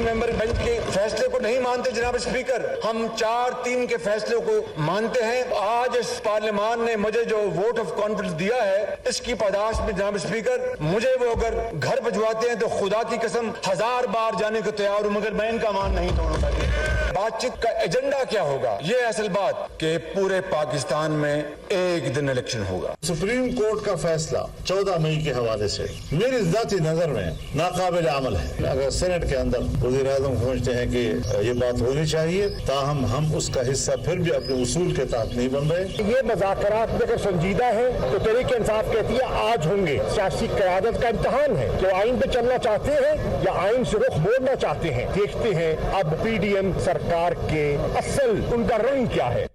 3 member bench के फैसले को नहीं मानते जनाब स्पीकर, हम 4-3 के फैसले को मानते हैं। आज इस पार्लियामान ने मुझे जो वोट ऑफ कॉन्फिडेंस दिया है, इसकी पादाश में जनाब स्पीकर मुझे वो अगर घर भिजवाते हैं तो खुदा की कसम 1000 बार जाने को तैयार हूं, मगर मैं इनका मान नहीं तोड़ूंगा। बातचीत का एजेंडा क्या होगा? ये असल बात कि पूरे पाकिस्तान में एक दिन इलेक्शन होगा। सुप्रीम कोर्ट का फैसला 14 मई के हवाले से मेरी ज़ाती नजर में नाकाबिल अमल है। अगर सेनेट के अंदर वज़ीर-ए-आज़म समझते हैं कि ये बात होनी चाहिए, ताहम हम उसका हिस्सा फिर भी अपने उसूल के तहत नहीं बन रहे। ये मुज़ाकरात अगर संजीदा है तो तहरीक इंसाफ कहती है आज होंगे। सियासी क़यादत का इम्तिहान है कि आइन पे चलना चाहते हैं या आइन से रुख मोड़ना चाहते हैं। देखते हैं अब PDM सरकार के असल उनका रंग क्या है।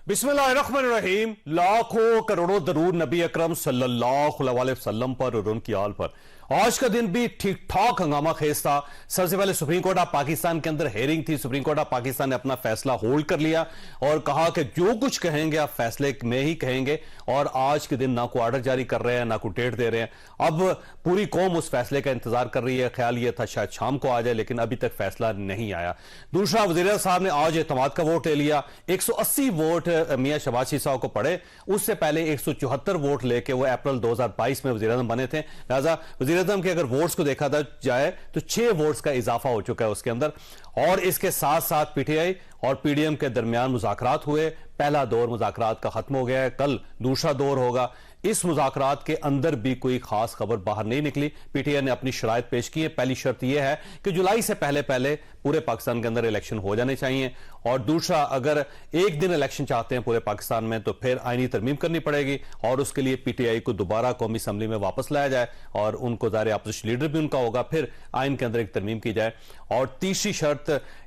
बिस्मिल्लाहिर्रहमानिर्रहीम। लाखों करोड़ों दरूद नबी अकरम सल्लल्लाहु अलैहि वसल्लम पर और उनकी आल पर। आज का दिन भी ठीक ठाक हंगामा खेज था। सबसे पहले सुप्रीम कोर्ट ऑफ पाकिस्तान के अंदर हेयरिंग थी। सुप्रीम कोर्ट ऑफ पाकिस्तान ने अपना फैसला होल्ड कर लिया और कहा कि जो कुछ कहेंगे आप फैसले में ही कहेंगे, और आज के दिन ना कोई ऑर्डर जारी कर रहे हैं ना कोई डेट दे रहे हैं। अब पूरी कौम उस फैसले का इंतजार कर रही है। ख्याल यह था शायद शाम को आ जाए, लेकिन अभी तक फैसला नहीं आया। दूसरा, वज़ीर साहब ने आज एतमाद का वोट ले लिया। 180 वोट मियां शहबाज शरीफ साहब को पड़े। उससे पहले 174 वोट लेके वो अप्रैल 2022 में वज़ीर-ए-आज़म बने थे। लिहाजा वज़ीर-ए-आज़म के अगर वोट्स को देखा जाए तो 6 वोट्स का इजाफा हो चुका है उसके अंदर। और इसके साथ साथ PTI और PDM के दरमियान मुज़ाकरात हुए। पहला दौर मुज़ाकरात का खत्म हो गया है, कल दूसरा दौर होगा। इस मुज़ाकरात के अंदर भी कोई खास खबर बाहर नहीं निकली। PTI ने अपनी शराइत पेश की है। पहली शर्त यह है कि जुलाई से पहले पहले पूरे पाकिस्तान के अंदर इलेक्शन हो जाने चाहिए, और दूसरा, अगर एक दिन इलेक्शन चाहते हैं पूरे पाकिस्तान में तो फिर आईनी तरमीम करनी पड़ेगी, और उसके लिए PTI को दोबारा कौमी असम्बली में वापस लाया जाए और उनको ज़ाहिर अपोजिशन लीडर भी उनका होगा, फिर आइन के अंदर एक तरमीम की जाए। और तीसरी शर्त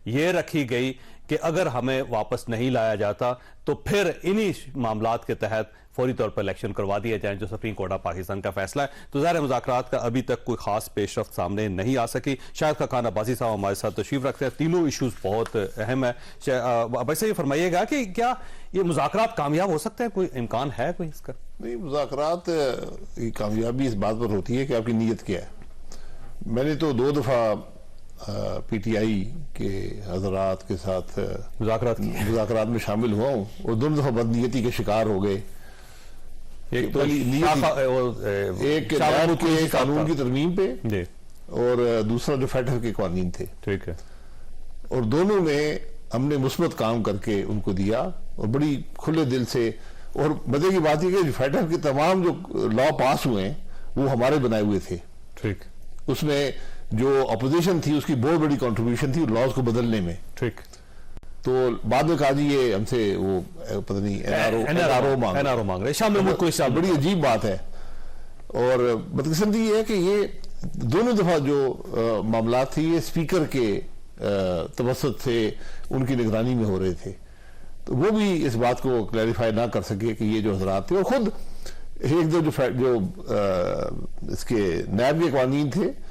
यह रखी गई कि अगर हमें वापस नहीं लाया जाता तो फिर इन्हीं मामलात के तहत फौरी तौर पर इलेक्शन करवा दिए जाएं, जो सुप्रीम कोर्ट ऑफ पाकिस्तान का फैसला है। तो ज़ाहिर मुज़ाकरात का अभी तक कोई खास पेशरफ्त सामने नहीं आ सकी। शायद का खान अब्बासी साहब हमारे साथ तशरीफ रखते हैं। तीनों इशूज बहुत अहम है। वैसे ये फरमाइएगा कि क्या ये मुज़ाकरात कामयाब हो सकते हैं? कोई इम्कान है कोई इसका? नहीं, मुज़ाकरात की कामयाबी इस बात पर होती है कि आपकी नीयत क्या है। मैंने तो 2 दफा PTI के हजरात के साथ मुज़ाकरात में शामिल हुआ हूँ, और 2 दफा बदनीयती के शिकार हो गए। एक तो एक कानून की तरमीम पे, और दूसरा जो फेडरल के कानून थे। ठीक है। और दोनों में हमने मुस्बत काम करके उनको दिया, और बड़ी खुले दिल से। और मजे की बात यह कि फेडरल के तमाम जो लॉ पास हुए हैं वो हमारे बनाए हुए थे। ठीक। उसमें जो अपोजिशन थी उसकी बहुत बड़ी कंट्रीब्यूशन थी लॉज को बदलने में। ठीक। तो बाद में कहा जी ये हमसे वो पता नहीं NRO मांग रहे। शामिल मुल्क को इससे बड़ी अजीब बात है। और बदकिस्मती ये है कि ये दोनों दफा जो मामला थी ये स्पीकर के तवसत से उनकी निगरानी में हो रहे थे, तो वो भी इस बात को क्लैरिफाई ना कर सके कि ये जो हजरात थे, और खुद एक दो जो इसके नैब के कानून थे,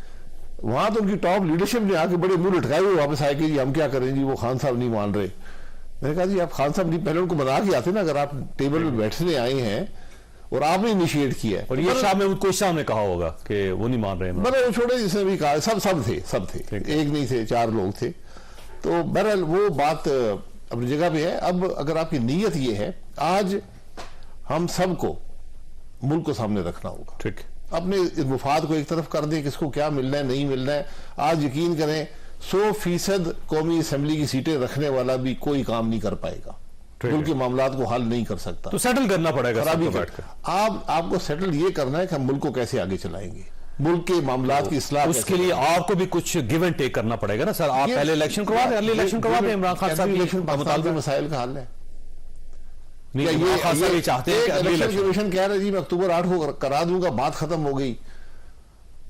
वहां तो उनकी टॉप लीडरशिप ने आके बड़े मुंह लटकाए हुए वापस आए कि जी हम क्या करें जी, वो खान साहब नहीं मान रहे। मैंने कहा जी आप खान साहब नहीं, पहले उनको बना के आते ना, अगर आप टेबल में बैठने आए हैं और आपने इनिशिएट किया है। और ये शाम में कोई साहब ने कहा होगा कि वो नहीं मान रहे। मैंने वो छोड़े, जिसने भी कहा सब थे, एक नहीं थे, 4 लोग थे। तो बहरहाल वो बात अपनी जगह पे है। अब अगर आपकी नीयत ये है, आज हम सबको मुल्क को सामने रखना होगा। ठीक। अपने इस मुफाद को एक तरफ कर दें, किसको क्या मिलना है नहीं मिलना है। आज यकीन करें 100% कौमी असम्बली की सीटें रखने वाला भी कोई काम नहीं कर पाएगा, मुल्क के मामलात को हल नहीं कर सकता। तो सेटल करना पड़ेगा। आपको सेटल ये करना है कि हम मुल्क को कैसे आगे चलाएंगे, मुल्क के मामलात की इस्लाह। उसके लिए आपको भी कुछ गिव एंड टेक करना पड़ेगा ना सर। आप पहले इलेक्शन करवा दें, अर्ली इलेक्शन करवा दें, इमरान खान साहब के मसाइल का हल है। ये चाहते हैं कि इलेक्शन कमीशन कह रहे जी मैं अक्टूबर 8 को करा दूंगा, बात खत्म हो गई,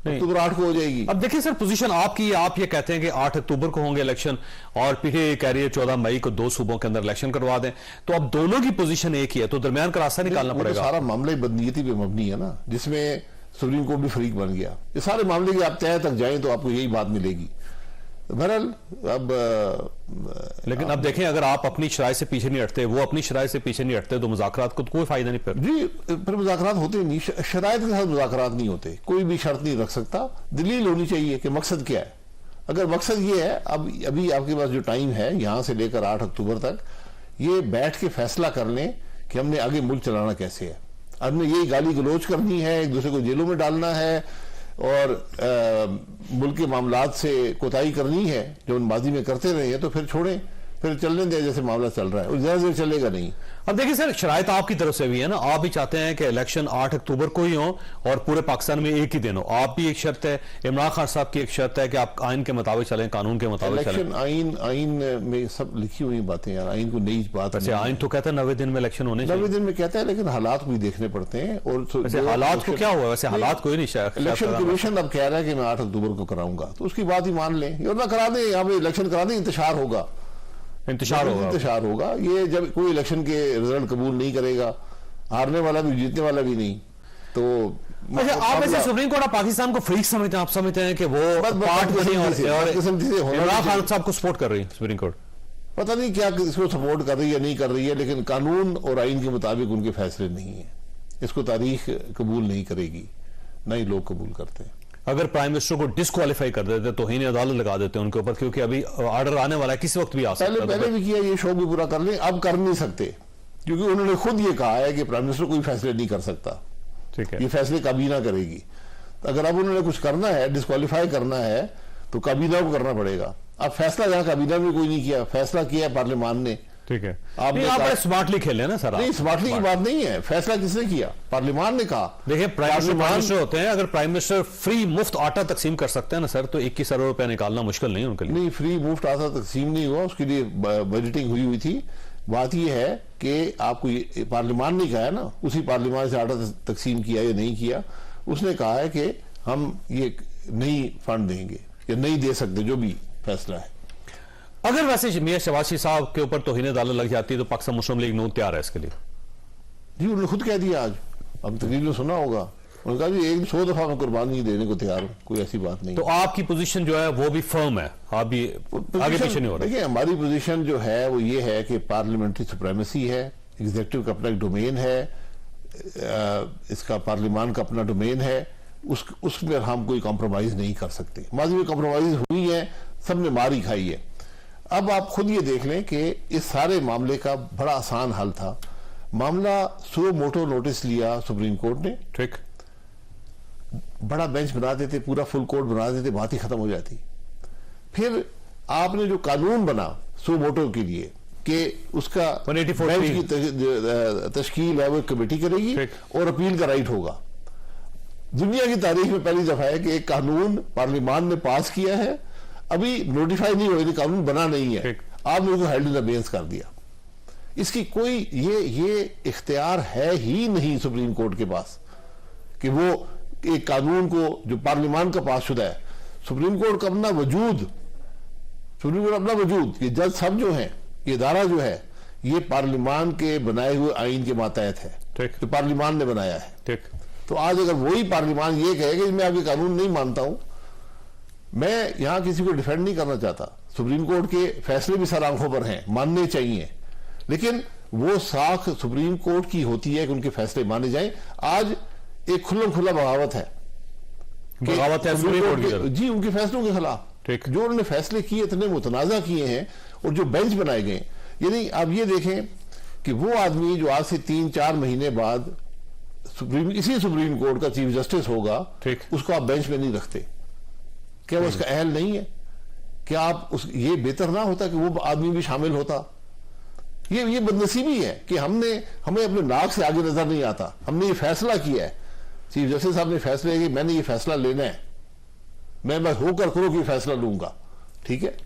अक्टूबर 8 को हो जाएगी। अब देखिए सर, पोजीशन आपकी, आप ये कहते हैं कि 8 अक्टूबर को होंगे इलेक्शन, और PTI कह रही है 14 मई को 2 सूबों के अंदर इलेक्शन करवा दें। तो अब दोनों की पोजीशन एक ही है, तो दरमियान का रास्ता निकालना पड़ेगा। सारा मामला बदनीयती पे मबनी है ना, जिसमें सुप्रीम कोर्ट भी फरीक बन गया। ये सारे मामले की आप तय तक जाएं तो आपको यही बात मिलेगी। बहरहाल अब लेकिन अब देखें, अगर आप अपनी शराइ से पीछे नहीं हटते, वो अपनी शराइ से पीछे नहीं हटते, तो मुज़ाकरात को तो कोई फायदा नहीं। फिर मुज़ाकरात होते नहीं, शराइत के साथ मुज़ाकरात नहीं होते। कोई भी शर्त नहीं रख सकता, दलील होनी चाहिए कि मकसद क्या है। अगर मकसद ये है, अब अभी आपके पास जो टाइम है यहां से लेकर 8 अक्टूबर तक, ये बैठ के फैसला कर लें कि हमने आगे मुल्क चलाना कैसे है। हमने यही गाली गलोच करनी है, एक दूसरे को जेलों में डालना है और मुल्क के मामलात से कोताही करनी है जो माजी में करते रहे हैं, तो फिर छोड़ें, फिर चलने दें जैसे मामला चल रहा है, और ज्यादा देर चलेगा नहीं। अब देखिए सर, शरायत आपकी तरफ से भी है ना, आप भी चाहते हैं कि इलेक्शन 8 अक्टूबर को ही हो और पूरे पाकिस्तान में एक ही दिन हो। आप भी एक शर्त है, इमरान खान साहब की एक शर्त है कि आप आइन के मुताबिक चलें, कानून के मुताबिक चलें। इलेक्शन आइन में सब लिखी हुई बातें यार, आइन को नई बात वैसे आइन तो कहता है 90 दिन में इलेक्शन होने चाहिए। 90 दिन में कहता है, लेकिन हालात भी देखने पड़ते हैं। और वैसे हालात को क्या हुआ? वैसे हालात कोई नहीं शायद। इलेक्शन कमीशन अब कह रहा है कि मैं 8 अक्टूबर को कराऊंगा, तो उसकी बात ही मान लें, और ना करा दें, यहाँ पे इलेक्शन करा दें, इंतशार होगा। ये जब कोई इलेक्शन के रिजल्ट कबूल नहीं करेगा, हारने वाला भी जीतने वाला भी नहीं, तो अच्छा, आप ऐसे सुप्रीम कोर्ट ऑफ पाकिस्तान को फ्रीक समझते हैं? आप समझते हैं कि वो पार्ट बनी और इमरान खान साहब को सपोर्ट कर रही है सुप्रीम कोर्ट? पता नहीं क्या इसको सपोर्ट कर रही है, नहीं कर रही है, लेकिन कानून और आइन के मुताबिक उनके फैसले नहीं है। इसको तारीख कबूल नहीं करेगी, ना ही लोग कबूल करते हैं। अगर प्राइम मिनिस्टर को डिस्क्वालीफाई कर देते तो ही अदालत लगा देते उनके ऊपर, क्योंकि अभी ऑर्डर आने वाला है, किसी वक्त भी आ सकता है। पहले भी किया, ये शो भी पूरा कर लें, अब कर नहीं सकते, क्योंकि उन्होंने खुद ये कहा है कि प्राइम मिनिस्टर कोई फैसले नहीं कर सकता। ठीक है, ये फैसले काबीना करेगी। तो अगर अब उन्होंने कुछ करना है, डिस्क्वालीफाई करना है, तो काबीना को करना पड़ेगा। अब फैसला जहां काबीना में कोई नहीं किया, फैसला किया पार्लियामान ने। ठीक है, आप स्मार्टली खेले ना सर। नहीं, स्मार्टली की बात नहीं है, फैसला किसने किया? पार्लियामान ने कहा। देखिए, प्राइम मिनिस्टर होते हैं, अगर प्राइम मिनिस्टर फ्री मुफ्त आटा तकसीम कर सकते हैं ना सर, तो 21 अरब रुपया निकालना मुश्किल नहीं उनके लिए। नहीं, फ्री मुफ्त आटा तकसीम नहीं हुआ, उसके लिए बजटिंग हुई थी। बात यह है कि आपको पार्लियामान ने कहा है ना, उसी पार्लियामान से आटा तकसीम किया या नहीं किया, उसने कहा है कि हम ये नहीं फंड देंगे या नहीं दे सकते, जो भी फैसला है। अगर वैसे मियां शहबाज साहब के ऊपर तौहीन अदालत लग जाती है तो पाकिस्तान मुस्लिम लीग नून तैयार है इसके लिए? जी, उन्होंने खुद कह दिया आज, अब तकरीर में सुना होगा, उन्होंने कहा जी 100 दफा मैं कुर्बानी देने को तैयार हूं, कोई ऐसी बात नहीं। तो आपकी पोजीशन जो है वो भी फर्म है, आप भी आगे पीछे नहीं हो रहे? देखिए, हमारी पोजीशन जो है वो ये है कि पार्लियामेंट्री सुप्रीमेसी है, एग्जीक्यूटिव का अपना एक डोमेन है, इसका पार्लियामान का अपना डोमेन है, उसमें हम कोई कॉम्प्रोमाइज नहीं कर सकते। माजी में कॉम्प्रोमाइज हुई है, सबने मारी खाई है। अब आप खुद ये देख लें कि इस सारे मामले का बड़ा आसान हल था। मामला सो मोटो नोटिस लिया सुप्रीम कोर्ट ने, ठीक, बड़ा बेंच बना देते, पूरा फुल कोर्ट बना देते, बात ही खत्म हो जाती। फिर आपने जो कानून बना सो मोटो के लिए कि उसका बेंच की तश्कील है, वो कमेटी करेगी और अपील का राइट होगा। दुनिया की तारीख में पहली दफा है कि एक कानून पार्लियामान ने पास किया है, अभी नोटिफाई नहीं हुआ, कानून बना नहीं है, आपने उसको हेल्ड इन अबेंस कर दिया। इसकी कोई ये इख्तियार है ही नहीं सुप्रीम कोर्ट के पास कि वो एक कानून को जो पार्लियामान का पास शुदा है, सुप्रीम कोर्ट का अपना वजूद, ये जज सब जो है, ये इदारा जो है, ये पार्लियामान के बनाए हुए आइन के मातहत है, जो पार्लियामान ने बनाया है। ठीक, तो आज अगर वही पार्लियामान ये कहे कि मैं आपके कानून नहीं मानता हूं, मैं यहां किसी को डिफेंड नहीं करना चाहता, सुप्रीम कोर्ट के फैसले भी सर आंखों पर हैं, मानने चाहिए, लेकिन वो साख सुप्रीम कोर्ट की होती है कि उनके फैसले माने जाएं। आज एक खुला बगावत है सुप्रीम कोर्ट की, जी, उनके फैसलों के खिलाफ। जो उन्होंने फैसले किए इतने मुतनाजा किए हैं और जो बेंच बनाए गए, यानी आप ये देखें कि वो आदमी जो आज से 3-4 महीने बाद इसी सुप्रीम कोर्ट का चीफ जस्टिस होगा, उसको आप बेंच में नहीं रखते। क्या वो उसका अहल नहीं है? क्या आप ये बेहतर ना होता कि वो आदमी भी शामिल होता? ये बदनसीबी है कि हमें अपने नाक से आगे नजर नहीं आता। हमने ये फैसला किया है, चीफ जस्टिस साहब ने फैसला किया कि मैंने ये फैसला लेना है, मैं बस होकर करो कि फैसला लूंगा, ठीक है।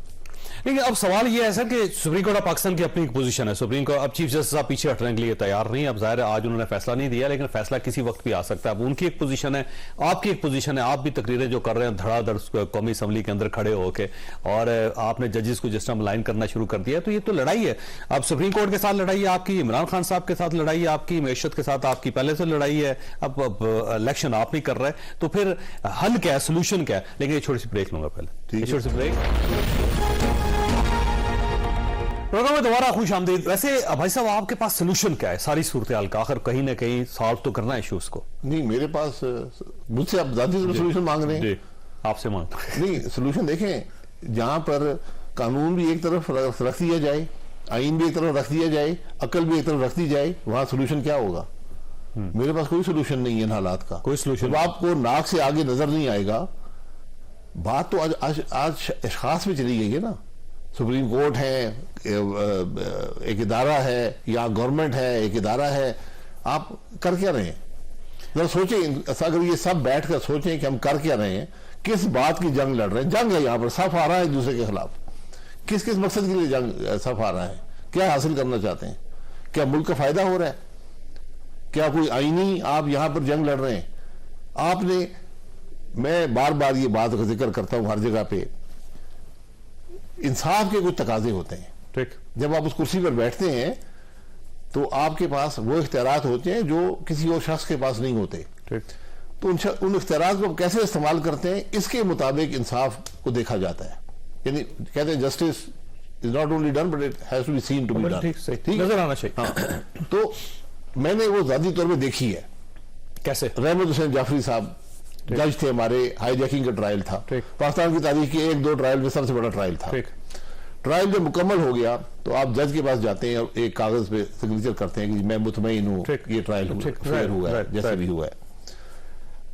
लेकिन अब सवाल यह है सर कि सुप्रीम कोर्ट ऑफ पाकिस्तान की अपनी पोजीशन है, सुप्रीम कोर्ट अब चीफ जस्टिस साहब पीछे हटने के लिए तैयार नहीं। अब जाहिर है आज उन्होंने फैसला नहीं दिया, लेकिन फैसला किसी वक्त भी आ सकता है। अब उनकी एक पोजीशन है, आपकी एक पोजीशन है, आप भी तकरीरें जो कर रहे हैं धड़ाधड़ कौमी असम्बली के अंदर खड़े होकर, और आपने जजेस को जिस तरह मलाइन करना शुरू कर दिया, तो ये तो लड़ाई है। अब सुप्रीम कोर्ट के साथ लड़ाई है आपकी, इमरान खान साहब के साथ लड़ाई है आपकी, मैशत के साथ आपकी पहले से लड़ाई है, अब इलेक्शन आप नहीं कर रहे, तो फिर हल क्या है, सोल्यूशन क्या है? लेकिन ये छोटी सी ब्रेक लूंगा पहले, छोटी सी ब्रेक। प्रोग्राम में दोबारा खुश आमदीद। वैसे भाई साहब, आपके पास सोल्यूशन क्या है सारी सूरत हाल का? आखिर कहीं ना कहीं सॉल्व तो करना है इश्यूज को। नहीं, मेरे पास, मुझसे आप ज्यादा सोल्यूशन मांग रहे हैं, आपसे मांग नहीं। सोल्यूशन देखें, जहां पर कानून भी एक तरफ रख दिया जाए, आइन भी एक तरफ रख दिया जाए, अकल भी एक तरफ रख दी जाए, वहां सोल्यूशन क्या होगा? मेरे पास कोई सोल्यूशन नहीं है इन हालात का। कोई सोल्यूशन आपको नाक से आगे नजर नहीं आएगा। बात तो आज अशखास में चली गई है ना। सुप्रीम कोर्ट है, एक इदारा है, या गवर्नमेंट है, एक इदारा है। आप कर क्या रहे हैं? जरा सोचें, अगर ये सब बैठकर सोचें कि हम कर क्या रहे हैं, किस बात की जंग लड़ रहे हैं। जंग है यहाँ पर, सफ आ रहा है एक दूसरे के खिलाफ। किस किस मकसद के लिए जंग सफ आ रहा है? क्या हासिल करना चाहते हैं? क्या मुल्क का फायदा हो रहा है? क्या कोई आईनी आप यहां पर जंग लड़ रहे हैं? आपने, मैं बार बार ये बात का जिक्र करता हूं हर जगह पे, इंसाफ के कुछ तकाजे होते हैं। ठीक, जब आप उस कुर्सी पर बैठते हैं तो आपके पास वो इख्तियारात होते हैं जो किसी और शख्स के पास नहीं होते। ठीक, तो उन इख्तियारात को कैसे इस्तेमाल करते हैं, इसके मुताबिक इंसाफ को देखा जाता है। यानी कहते हैं justice is not only done but it has to be seen to be done. ठीक, नजर आना चाहिए। हाँ, तो मैंने वो ज़ाती तौर पे देखी है। कैसे? रहमत हुसैन जाफरी साहब जज थे हमारे, हाईजैकिंग का ट्रायल था, पाकिस्तान की तारीख के 1-2 ट्रायल में सबसे बड़ा ट्रायल था। ट्रायल जब मुकम्मल हो गया तो आप जज के पास जाते हैं और एक कागज पे सिग्नेचर करते हैं कि मैं मुतमईन हूँ ये ट्रायल फेयर हुआ है, जैसे भी हुआ है।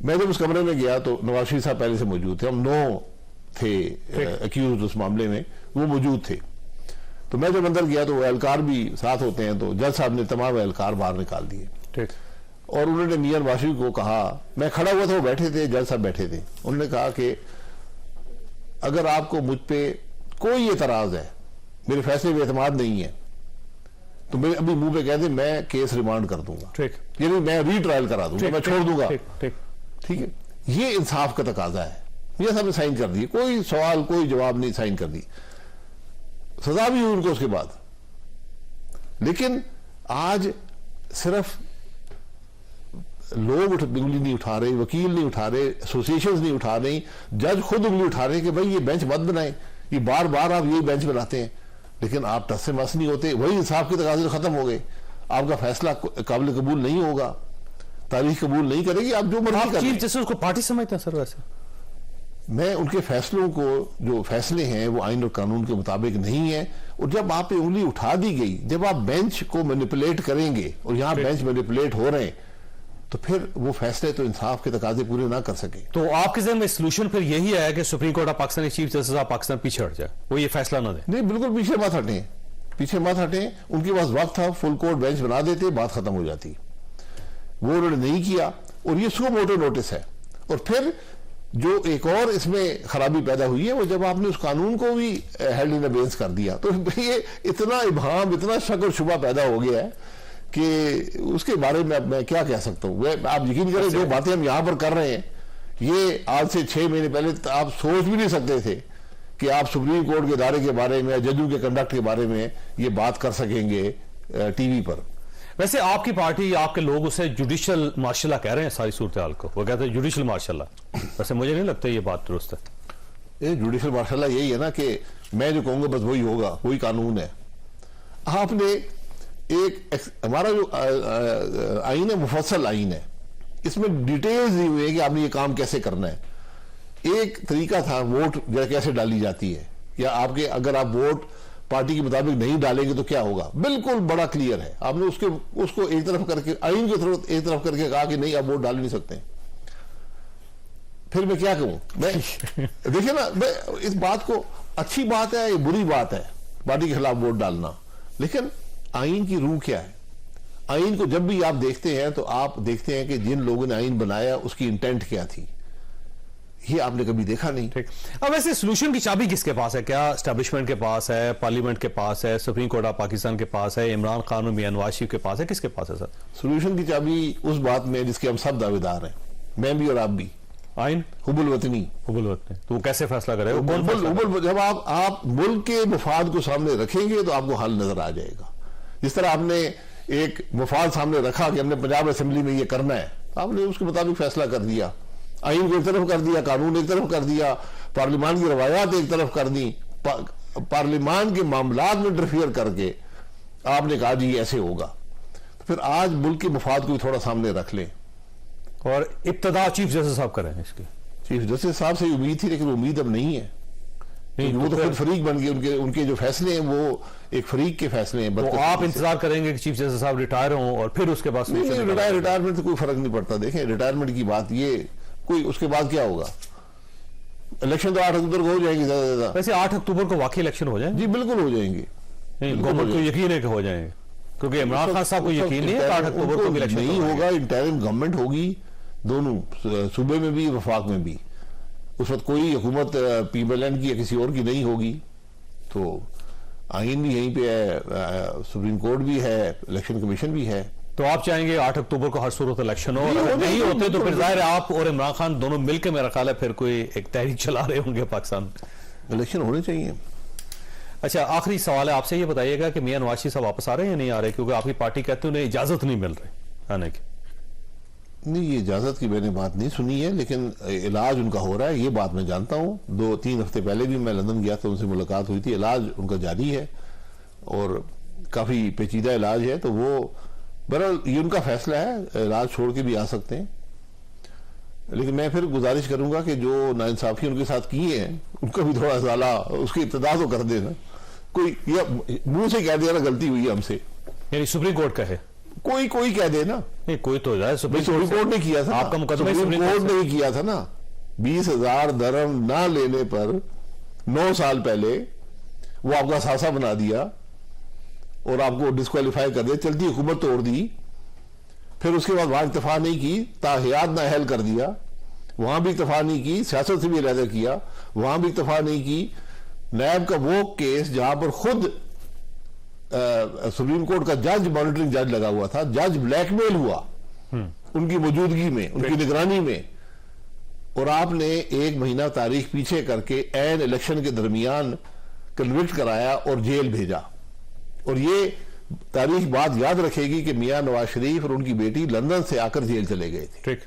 मैं जब उस कमरे में गया तो नवाज शरीफ साहब पहले से मौजूद थे। हम 9 थे अक्यूज उस मामले में, वो मौजूद थे। तो मैं जब अंदर गया तो एहलकार भी साथ होते हैं, तो जज साहब ने तमाम एहलकार बाहर निकाल दिए। ठीक, और उन्होंने मियां वाशी को कहा, मैं खड़ा हुआ था, वो बैठे थे, जज साहब बैठे थे। उन्होंने कहा कि अगर आपको मुझ पे कोई एतराज है, मेरे फैसले पे एतमाद नहीं है, तो मेरे अभी मुंह पे कह दे, मैं केस रिमांड कर दूंगा। ठीक, यानी मैं रीट्रायल करा दूंगा, मैं छोड़ दूंगा। ठीक है, ये इंसाफ का तकाजा है। मियां साहब ने साइन कर दी, कोई सवाल कोई जवाब नहीं, साइन कर दी। सजा भी हुई उनको उसके बाद। लेकिन आज सिर्फ लोग उंगली नहीं उठा रहे, वकील नहीं उठा रहे, एसोसिएशंस नहीं उठा रही, जज खुद उंगली उठा रहे कि भाई ये बेंच मत बनाए, ये बार बार आप यही बेंच बनाते हैं। लेकिन आप टस से मस नहीं होते, वही इंसाफ के तकाजे खत्म हो गए। आपका फैसला काबिल कबूल नहीं होगा, तारीख कबूल नहीं करेगी, आप जो मर्जी करें। चीफ जस्टिस को पार्टी समझते हैं सर? वैसे मैं उनके फैसलों को, जो फैसले हैं वो आइन और कानून के मुताबिक नहीं है। और जब आप पे उंगली उठा दी गई, जब आप बेंच को मैनिपुलेट करेंगे और यहाँ बेंच मैनिपुलेट हो रहे हैं, तो फिर वो फैसले तो इंसाफ के तकाजे पूरे ना कर सके। तो आपके ज़हन में सोल्यूशन फिर यही है कि supreme court of Pakistan chief justice of Pakistan पीछे हट जाए, वो ये फैसला ना दे? नहीं, बिल्कुल पीछे मत हटे, पीछे मत हटे। उनके पास वक्त था, फुल कोर्ट बेंच बना देते, बात खत्म हो जाती। वो उन्होंने नहीं किया और ये सो मोटो नोटिस है। और फिर जो एक और इसमें खराबी पैदा हुई है वो जब आपने उस कानून को भी हेल्ड इन अबेंस कर दिया, तो ये इतना इबहाम, इतना शक और शुबा पैदा हो गया है कि उसके बारे में मैं क्या कह सकता हूँ। आप यकीन करें, जो बातें हम यहाँ पर कर रहे हैं, ये आज से 6 महीने पहले आप सोच भी नहीं सकते थे कि आप सुप्रीम कोर्ट के इदारे के बारे में, जजों के कंडक्ट के बारे में ये बात कर सकेंगे टीवी पर। वैसे आपकी पार्टी, आपके लोग उसे जुडिशियल मार्शल कह रहे हैं सारी सूरत हाल को, वो कहते हैं जुडिशियल मार्शल। वैसे मुझे नहीं लगता ये बात दुरुस्त है। ये जुडिशियल मार्शल यही है ना कि मैं जो कहूंगा बस वही होगा, वही कानून है। आपने एक हमारा जो आइन है, मुफस्सल आइन है, इसमें डिटेल्स दी हुई है कि आपने ये काम कैसे करना है। एक तरीका था वोट कैसे डाली जाती है, या आपके अगर आप वोट पार्टी के मुताबिक नहीं डालेंगे तो क्या होगा, बिल्कुल बड़ा क्लियर है। आपने उसको एक तरफ करके, आइन की तरफ एक तरफ करके कहा कि नहीं, आप वोट डाल नहीं सकते। फिर मैं क्या कहूं? मैं देखिए ना, मैं इस बात को, अच्छी बात है ये बुरी बात है पार्टी के खिलाफ वोट डालना, लेकिन आइन की रूह क्या है? आइन को जब भी आप देखते हैं तो आप देखते हैं कि जिन लोगों ने आइन बनाया उसकी इंटेंट क्या थी, ये आपने कभी देखा नहीं। ठीक। अब वैसे सोल्यूशन की चाबी किसके पास है? क्या एस्टैब्लिशमेंट के पास है, पार्लियामेंट के पास है, सुप्रीम कोर्ट ऑफ पाकिस्तान के पास है, इमरान खान और मियां नवाज शरीफ के पास है, किसके पास है सर सोल्यूशन की चाबी? उस बात में जिसके हम सब दावेदार हैं, मैं भी और आप भी, आइन हुबुल वतनी। हुबुल वतनी, तो वो कैसे फैसला करे? जब आप मुल्क के मफाद को सामने रखेंगे तो आपको हल नजर आ जाएगा। जिस तरह आपने एक मफाद सामने रखा कि हमने पंजाब असेंबली में ये करना है, आपने उसके मुताबिक फैसला कर दिया, आइन को एक तरफ कर दिया, कानून एक तरफ कर दिया, पार्लियामान की रवायात एक तरफ कर दी, पार्लियामान के मामलात में इंटरफियर करके आपने कहा जी ऐसे होगा। तो फिर आज मुल्क के मफाद को थोड़ा सामने रख लें और इब्तदा चीफ जस्टिस साहब करें इसकी। चीफ जस्टिस साहब से उम्मीद थी, लेकिन उम्मीद अब नहीं है। वो तो खुद फरीक बन गए, उनके जो फैसले हैं वो एक फरीक के फैसले हैं। तो आप इंतजार करेंगे कि चीफ जस्टिस साहब रिटायर हों और फिर उसके बाद रिटायरमेंट से कोई फर्क नहीं पड़ता। देखें रिटायरमेंट की बात, ये कोई उसके बाद क्या होगा, इलेक्शन तो 8 अक्टूबर को हो जाएंगे ज्यादा से ज्यादा। वैसे 8 अक्टूबर को वाकई इलेक्शन हो जाए? जी बिल्कुल हो जाएंगे। गवर्नमेंट को यकीन है कि हो जाएंगे, क्योंकि इमरान खान साहब को यकीन नहीं है 8 अक्टूबर को इलेक्शन नहीं होगा। इंटरिम गवर्नमेंट होगी दोनों सूबे में भी वफाक में भी। उस वक्त कोई हुकूमत पीपलैंड की या किसी और की नहीं होगी। तो आईन भी यहीं पे है, सुप्रीम कोर्ट भी है, इलेक्शन कमीशन भी है। तो आप चाहेंगे 8 अक्टूबर को हर सूरत इलेक्शन हो, और अगर नहीं होते तो फिर जाहिर है आप और इमरान खान दोनों मिलकर मेरा ख्याल है फिर कोई एक तहरीक चला रहे होंगे पाकिस्तान। इलेक्शन होने चाहिए। अच्छा, आखिरी सवाल है आपसे, ये बताइएगा कि मियां नवाज शरीफ साहब वापस आ रहे हैं या नहीं आ रहे, क्योंकि आपकी पार्टी कहते हैं उन्हें इजाजत नहीं मिल रही आने की। नहीं, ये इजाजत की मैंने बात नहीं सुनी है, लेकिन इलाज उनका हो रहा है, ये बात मैं जानता हूँ। 2-3 हफ्ते पहले भी मैं लंदन गया था, उनसे मुलाकात हुई थी। इलाज उनका जारी है और काफी पेचीदा इलाज है। तो वो बहरहाल ये उनका फैसला है, इलाज छोड़ के भी आ सकते हैं। लेकिन मैं फिर गुजारिश करूंगा कि जो नाइंसाफी उनके साथ किए हैं उनका भी थोड़ा ज़ाला उसकी इब्तिदा तो कर देना। कोई या मुंह से कह दिया ना गलती हुई है हमसे, यानी सुप्रीम कोर्ट का है, कोई कह दे ना। नहीं, कोई तो जाए। सुप्रीम कोर्ट ने किया था, आपका मुकदमा सुप्रीम कोर्ट ने ही किया था ना। 20,000 दरम ना लेने पर 9 साल पहले वो आपका सासा बना दिया और आपको डिस्क्वालीफाई कर दिया, चलती हुकूमत तोड़ दी। फिर उसके बाद वहां इत्तफा नहीं की, ताहियात नाअहल कर दिया, वहां भी इत्तफा नहीं की, सियासत से भी अलहदा किया, वहां भी इत्तफा नहीं की। नैब का वो केस जहां पर खुद सुप्रीम कोर्ट का जज मॉनिटरिंग जज लगा हुआ था, जज ब्लैकमेल हुआ उनकी मौजूदगी में, उनकी निगरानी में, और आपने 1 महीना तारीख पीछे करके एन इलेक्शन के दरमियान कन्विक्ट कराया और जेल भेजा। और ये तारीख बात याद रखेगी कि मियां नवाज शरीफ और उनकी बेटी लंदन से आकर जेल चले गए थे। ठीक,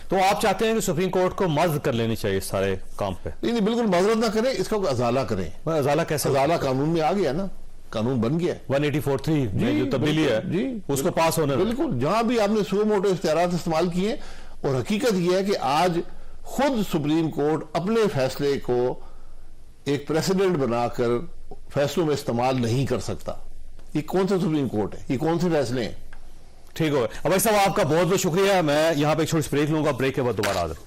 तो आप चाहते हैं कि सुप्रीम कोर्ट को मर्ज कर लेनी चाहिए सारे काम पे? नहीं, बिल्कुल मजरत ना करें, इसका अजाला करें। अजाला कैसे? अजाला कानून में आ गया ना, कानून बन गया। 184(3) में जो तब्दीली है जी, उसको पास होने बिल्कुल। जहां भी आपने सुओ मोटो इख्तियारात इस्तेमाल किए, और हकीकत यह है कि आज खुद सुप्रीम कोर्ट अपने फैसले को एक प्रेसिडेंट बनाकर फैसलों में इस्तेमाल नहीं कर सकता। ये कौन सा सुप्रीम कोर्ट है, ये कौन से फैसले हैं? ठीक हो। अब भाई साहब आपका बहुत बहुत शुक्रिया। मैं यहां पे एक छोटी सी ब्रेक लूंगा, ब्रेक के बाद दोबारा हाजिर हूं।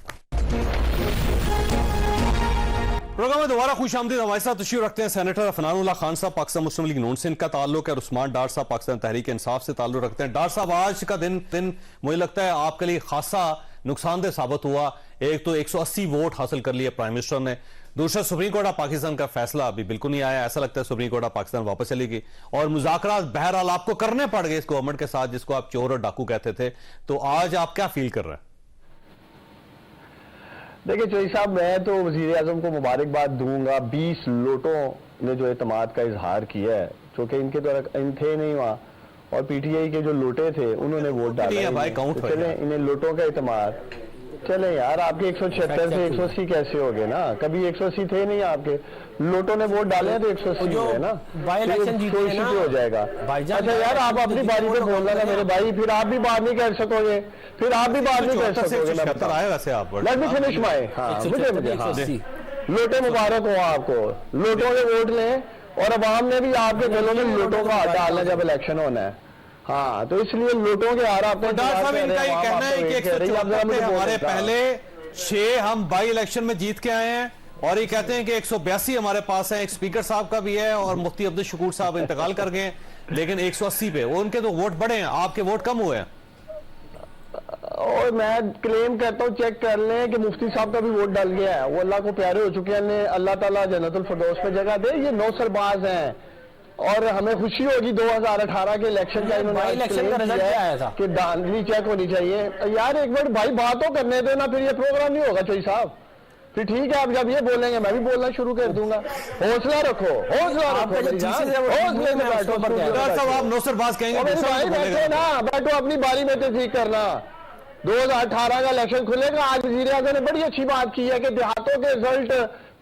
प्रोग्राम में दोबारा खुश आमदीद। हमारे साथ तशरीफ रखते हैं सेनेटर अफनानुल्लाह खान साहब, पाकिस्तान मुस्लिम लीग नून से इनका ताल्लुक है, और उस्मान डार साहब पाकिस्तान तहरीक इंसाफ से ताल्लुक रखते हैं। डार साहब, आज का दिन मुझे लगता है आपके लिए खासा नुकसानदेह साबित हुआ। एक तो 180 वोट हासिल कर लिए प्राइम मिनिस्टर ने, दूसरा सुप्रीम कोर्ट ऑफ पाकिस्तान का फैसला अभी बिल्कुल नहीं आया। ऐसा लगता है सुप्रीम कोर्ट ऑफ पाकिस्तान वापस चलेगी, और मुज़ाकरात बहरहाल आपको करने पड़ गए इस गवर्नमेंट के साथ जिसको आप चोर और डाकू कहते थे। तो आज आप क्या फील कर रहे हैं? देखिए चौधरी साहब, मैं तो वजीर आजम को मुबारकबाद दूंगा। 20 लोटों ने जो एतमाद का इजहार किया है, चूंकि इनके द्वारा इन थे नहीं वहाँ, और पीटीआई के जो लोटे थे उन्होंने वोट डाला। तो चले इन्हें लोटों का एतमाद, चले यार आपके 176 से 180 कैसे हो गए ना? कभी 180 थे नहीं आपके, लोटों ने वोट डाले तो 180 है ना, तो हो जाएगा। अच्छा यार, आप अपनी बारी पे बोलना ना मेरे भाई, फिर आप भी बात नहीं कर सकोगे, फिर आप भी बात नहीं कर सकोगे। लेट मी फिनिश माय, मुझे लोटे मुबारक हो आपको, लोटों के वोट लें, और अवाम ने भी आपके गलों में लोटों का डालना जब इलेक्शन होना है। हाँ, तो इसलिए लोटों के हार आपको कहना है कि 174 हमारे पहले 6 हम बाई इलेक्शन में जीत के आए हैं, और ये कहते हैं कि 182 हमारे पास है। एक स्पीकर साहब का भी है, और मुफ्ती अब्दुल शकूर साहब इंतकाल कर गए, लेकिन 180 पे वो उनके तो वोट बढ़े हैं, आपके वोट कम हुए हैं। और मैं क्लेम करता हूँ, चेक कर लें कि मुफ्ती साहब का भी वोट डल गया है। वो अल्लाह को प्यारे हो चुके हैं, अल्लाह ताला जन्नतुल फिरदौस पे जगह दे। ये 9 सरबाज हैं, और हमें खुशी होगी 2018 के इलेक्शन का इन्होंने इलेक्शन का रिजल्ट आया था कि धांधली चेक होनी चाहिए। यार एक मिनट भाई, बात तो करने देना, फिर ये प्रोग्राम नहीं होगा चौधरी साहब। फिर ठीक है, आप जब ये बोलेंगे मैं भी बोलना शुरू कर दूंगा। हौसला रखो, हौसला रखो, हौसले में बैठो। आप नौसरबाज कहेंगे बैठो ना, बैठो अपनी बारी में तहकीक करना। 2018 का इलेक्शन खुलेगा। आज वजीर आज़म ने बड़ी अच्छी बात की है कि देहातों के रिजल्ट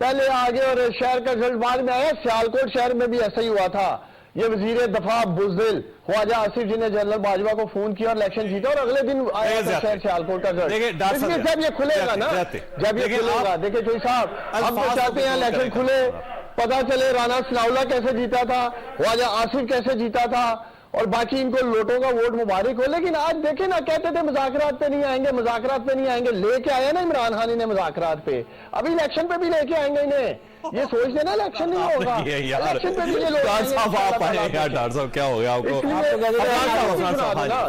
पहले आगे और शहर का रिजल्ट बाद में आया। सियालकोट शहर में भी ऐसा ही हुआ था। ये वजीर दफा बुज़दिल ख्वाजा आसिफ जी ने जनरल बाजवा को फोन किया और इलेक्शन जीता, और अगले दिन आया था शहर सियालकोट का रिजल्ट। जब ये खुलेगा ना, जब ये खुलेगा, देखिए चौधरी साहब, हम तो चाहते हैं इलेक्शन खुले, पता चले राना सनाउल्लाह कैसे जीता था, ख्वाजा आसिफ कैसे जीता था, और बाकी इनको लोटों का वोट मुबारक हो। लेकिन आज देखे ना, कहते थे मुज़ाकरात पे नहीं आएंगे, मुज़ाकरात पे नहीं आएंगे, लेके आया ना इमरान खान इन्हें मुज़ाकरात पे, अभी इलेक्शन पे भी लेके आएंगे इन्हें। ये सोचते ना इलेक्शन नहीं होगा, इलेक्शन पे भी ये लोग डॉक्टर साहब आप आए यार, डॉक्टर साहब क्या हो गया आपको?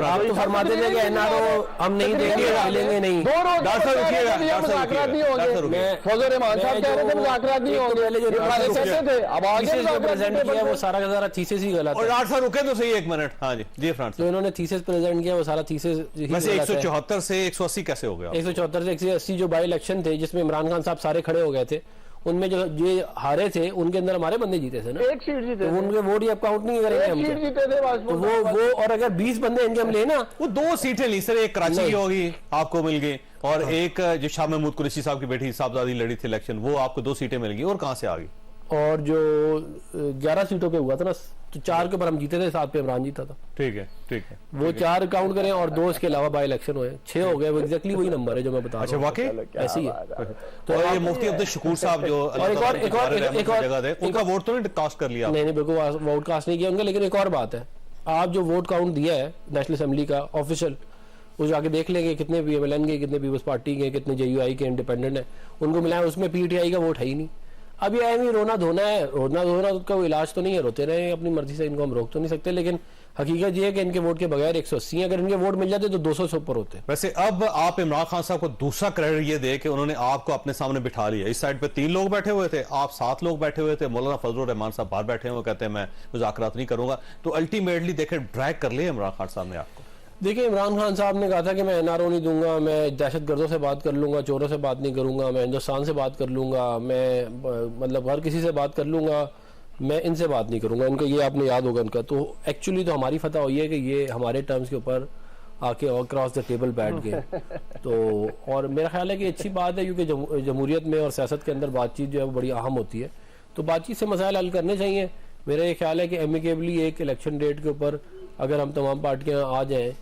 आप तो फरमाते थे कि एनआरओ हम नहीं देंगे, मिलेंगे नहीं। डॉक्टर साहब रुकिएगा, मुज़ाकरात नहीं होंगे, फौजो रहमान साहब कह रहे थे मुज़ाकरात नहीं होंगे, कहते थे अब आगे प्रेजेंट किया वो सारा का सारा थीसिस ही गलत और है। डॉक्टर साहब रुके तो सही एक मिनट। हाँ जी जी फ्रांस, जो इन्होंने थीसिस प्रेजेंट किया वो सारा थीसिस वैसे 174 से 180 कैसे हो गया? 174 से 180 जो बाई इलेक्शन थे जिसमें इमरान खान साहब सारे खड़े हो गए थे, उनमें जो ये हारे थे उनके अंदर हमारे बंदे जीते थे ना, एक सीट जीते, तो उनके वोट ही अब काउंट नहीं करेंगे हम, सीट जीते थे बस। तो वो और अगर 20 बंदे इनके हम ले ना, वो 2 सीटें ली सर, एक कराची की होगी आपको मिल गई, और एक जो शाह महमूद कुरैशी साहब की बेटी साहबजादी लड़ी थी इलेक्शन, वो आपको 2 सीटें मिल गई। और कहां से आ गई? और जो 11 सीटों पे हुआ था ना, तो 4 के ऊपर हम जीते थे, 7 पे इमरान जीता था। ठीक है ठीक है, वो 4 काउंट करें और 2 इसके अलावा बाई इलेक्शन हुए, 6 हो गए। वो एग्जैक्टली वही नंबर है जो मैं बता रहा अच्छा हूं। वाकई ऐसी है। तो ये मुफ्ती अब्दुल शकूर साहब जो जगह थे, उनका वोट तो नहीं कास्ट कर लिया? नहीं बिल्कुल वोट कास्ट नहीं किया उनका। लेकिन एक और बात है, आप जो वोट काउंट दिया है नेशनल असेंबली का ऑफिशियल, वो जाके देख लेंगे कितने PMLN के, कितने पीपल्स पार्टी के, कितने JUI के इंडिपेंडेंट है, उनको मिलाए, उसमें PTI का वोट है ही नहीं। अब ये भी रोना धोना है, रोना धोना का वो इलाज तो नहीं है, रोते रहे अपनी मर्जी से, इनको हम रोक तो नहीं सकते। लेकिन हकीकत ये है कि इनके वोट के बगैर 180 है, अगर इनके वोट मिल जाते तो 200 से ऊपर होते। वैसे अब आप इमरान खान साहब को दूसरा क्रेडिट ये दे कि उन्होंने आपको अपने सामने बिठा लिया। इस साइड पे 3 लोग बैठे हुए थे, आप 7 लोग बैठे हुए थे, मौलाना फजलुर रहमान साहब बाहर बैठे हुए, कहते हैं मैं मुज़ाकरात नहीं करूंगा। तो अल्टीमेटली देखे ड्रैग कर लिया इमरान खान साहब ने आपको। देखिए, इमरान खान साहब ने कहा था कि मैं NRO नहीं दूंगा, मैं दहशतगर्दों से बात कर लूंगा, चोरों से बात नहीं करूंगा, मैं हिंदुस्तान से बात कर लूंगा, मैं मतलब हर किसी से बात कर लूंगा, मैं इनसे बात नहीं करूंगा। इनको ये आपने याद होगा इनका। तो एक्चुअली तो हमारी फतह हुई है कि ये हमारे टर्म्स के ऊपर आके और क्रॉस द टेबल बैठ गए। तो और मेरा ख्याल है कि अच्छी बात है, क्योंकि जमहूरियत में और सियासत के अंदर बातचीत जो है वो बड़ी अहम होती है। तो बातचीत से मसाइल हल करने चाहिए। मेरा ये ख्याल है कि एमिकेबली एक इलेक्शन डेट के ऊपर अगर हम तमाम पार्टियाँ आ जाएँ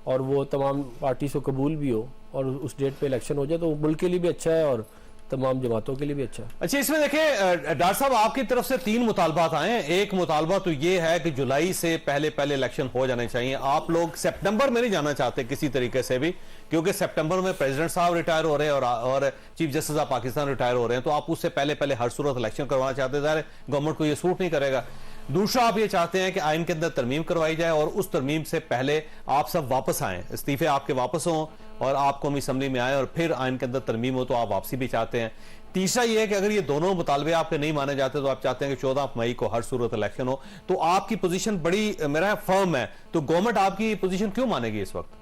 और वो तमाम पार्टी से कबूल भी हो और उस डेट पे इलेक्शन हो जाए, तो मुल्क के लिए भी अच्छा है और तमाम जमातों के लिए भी अच्छा है। अच्छा, इसमें देखें डॉक्टर साहब, आपकी तरफ से 3 मुतालबात आए हैं। एक मुतालबा तो ये है कि जुलाई से पहले इलेक्शन हो जाने चाहिए। आप लोग सितंबर में नहीं जाना चाहते किसी तरीके से भी, क्योंकि सितंबर में प्रेसिडेंट साहब रिटायर हो रहे हैं और chief justice of Pakistan retire हो रहे हैं, तो आप उससे पहले हर सूरत इलेक्शन करवाना चाहते हैं। गवर्नमेंट को ये सूट नहीं करेगा। दूसरा, आप ये चाहते हैं कि आइन के अंदर तरमीम करवाई जाए और उस तरमीम से पहले आप सब वापस आए, इस्तीफे आपके वापस हों और आप कौमी असम्बली में आए और फिर आइन के अंदर तरमीम हो, तो आप वापसी भी चाहते हैं। तीसरा ये है कि अगर ये दोनों मुतालबे आपके नहीं माने जाते तो आप चाहते हैं कि 14 मई को हर सूरत इलेक्शन हो। तो आपकी पोजीशन बड़ी मेरा फर्म है, तो गवर्नमेंट आपकी पोजीशन क्यों मानेगी इस वक्त?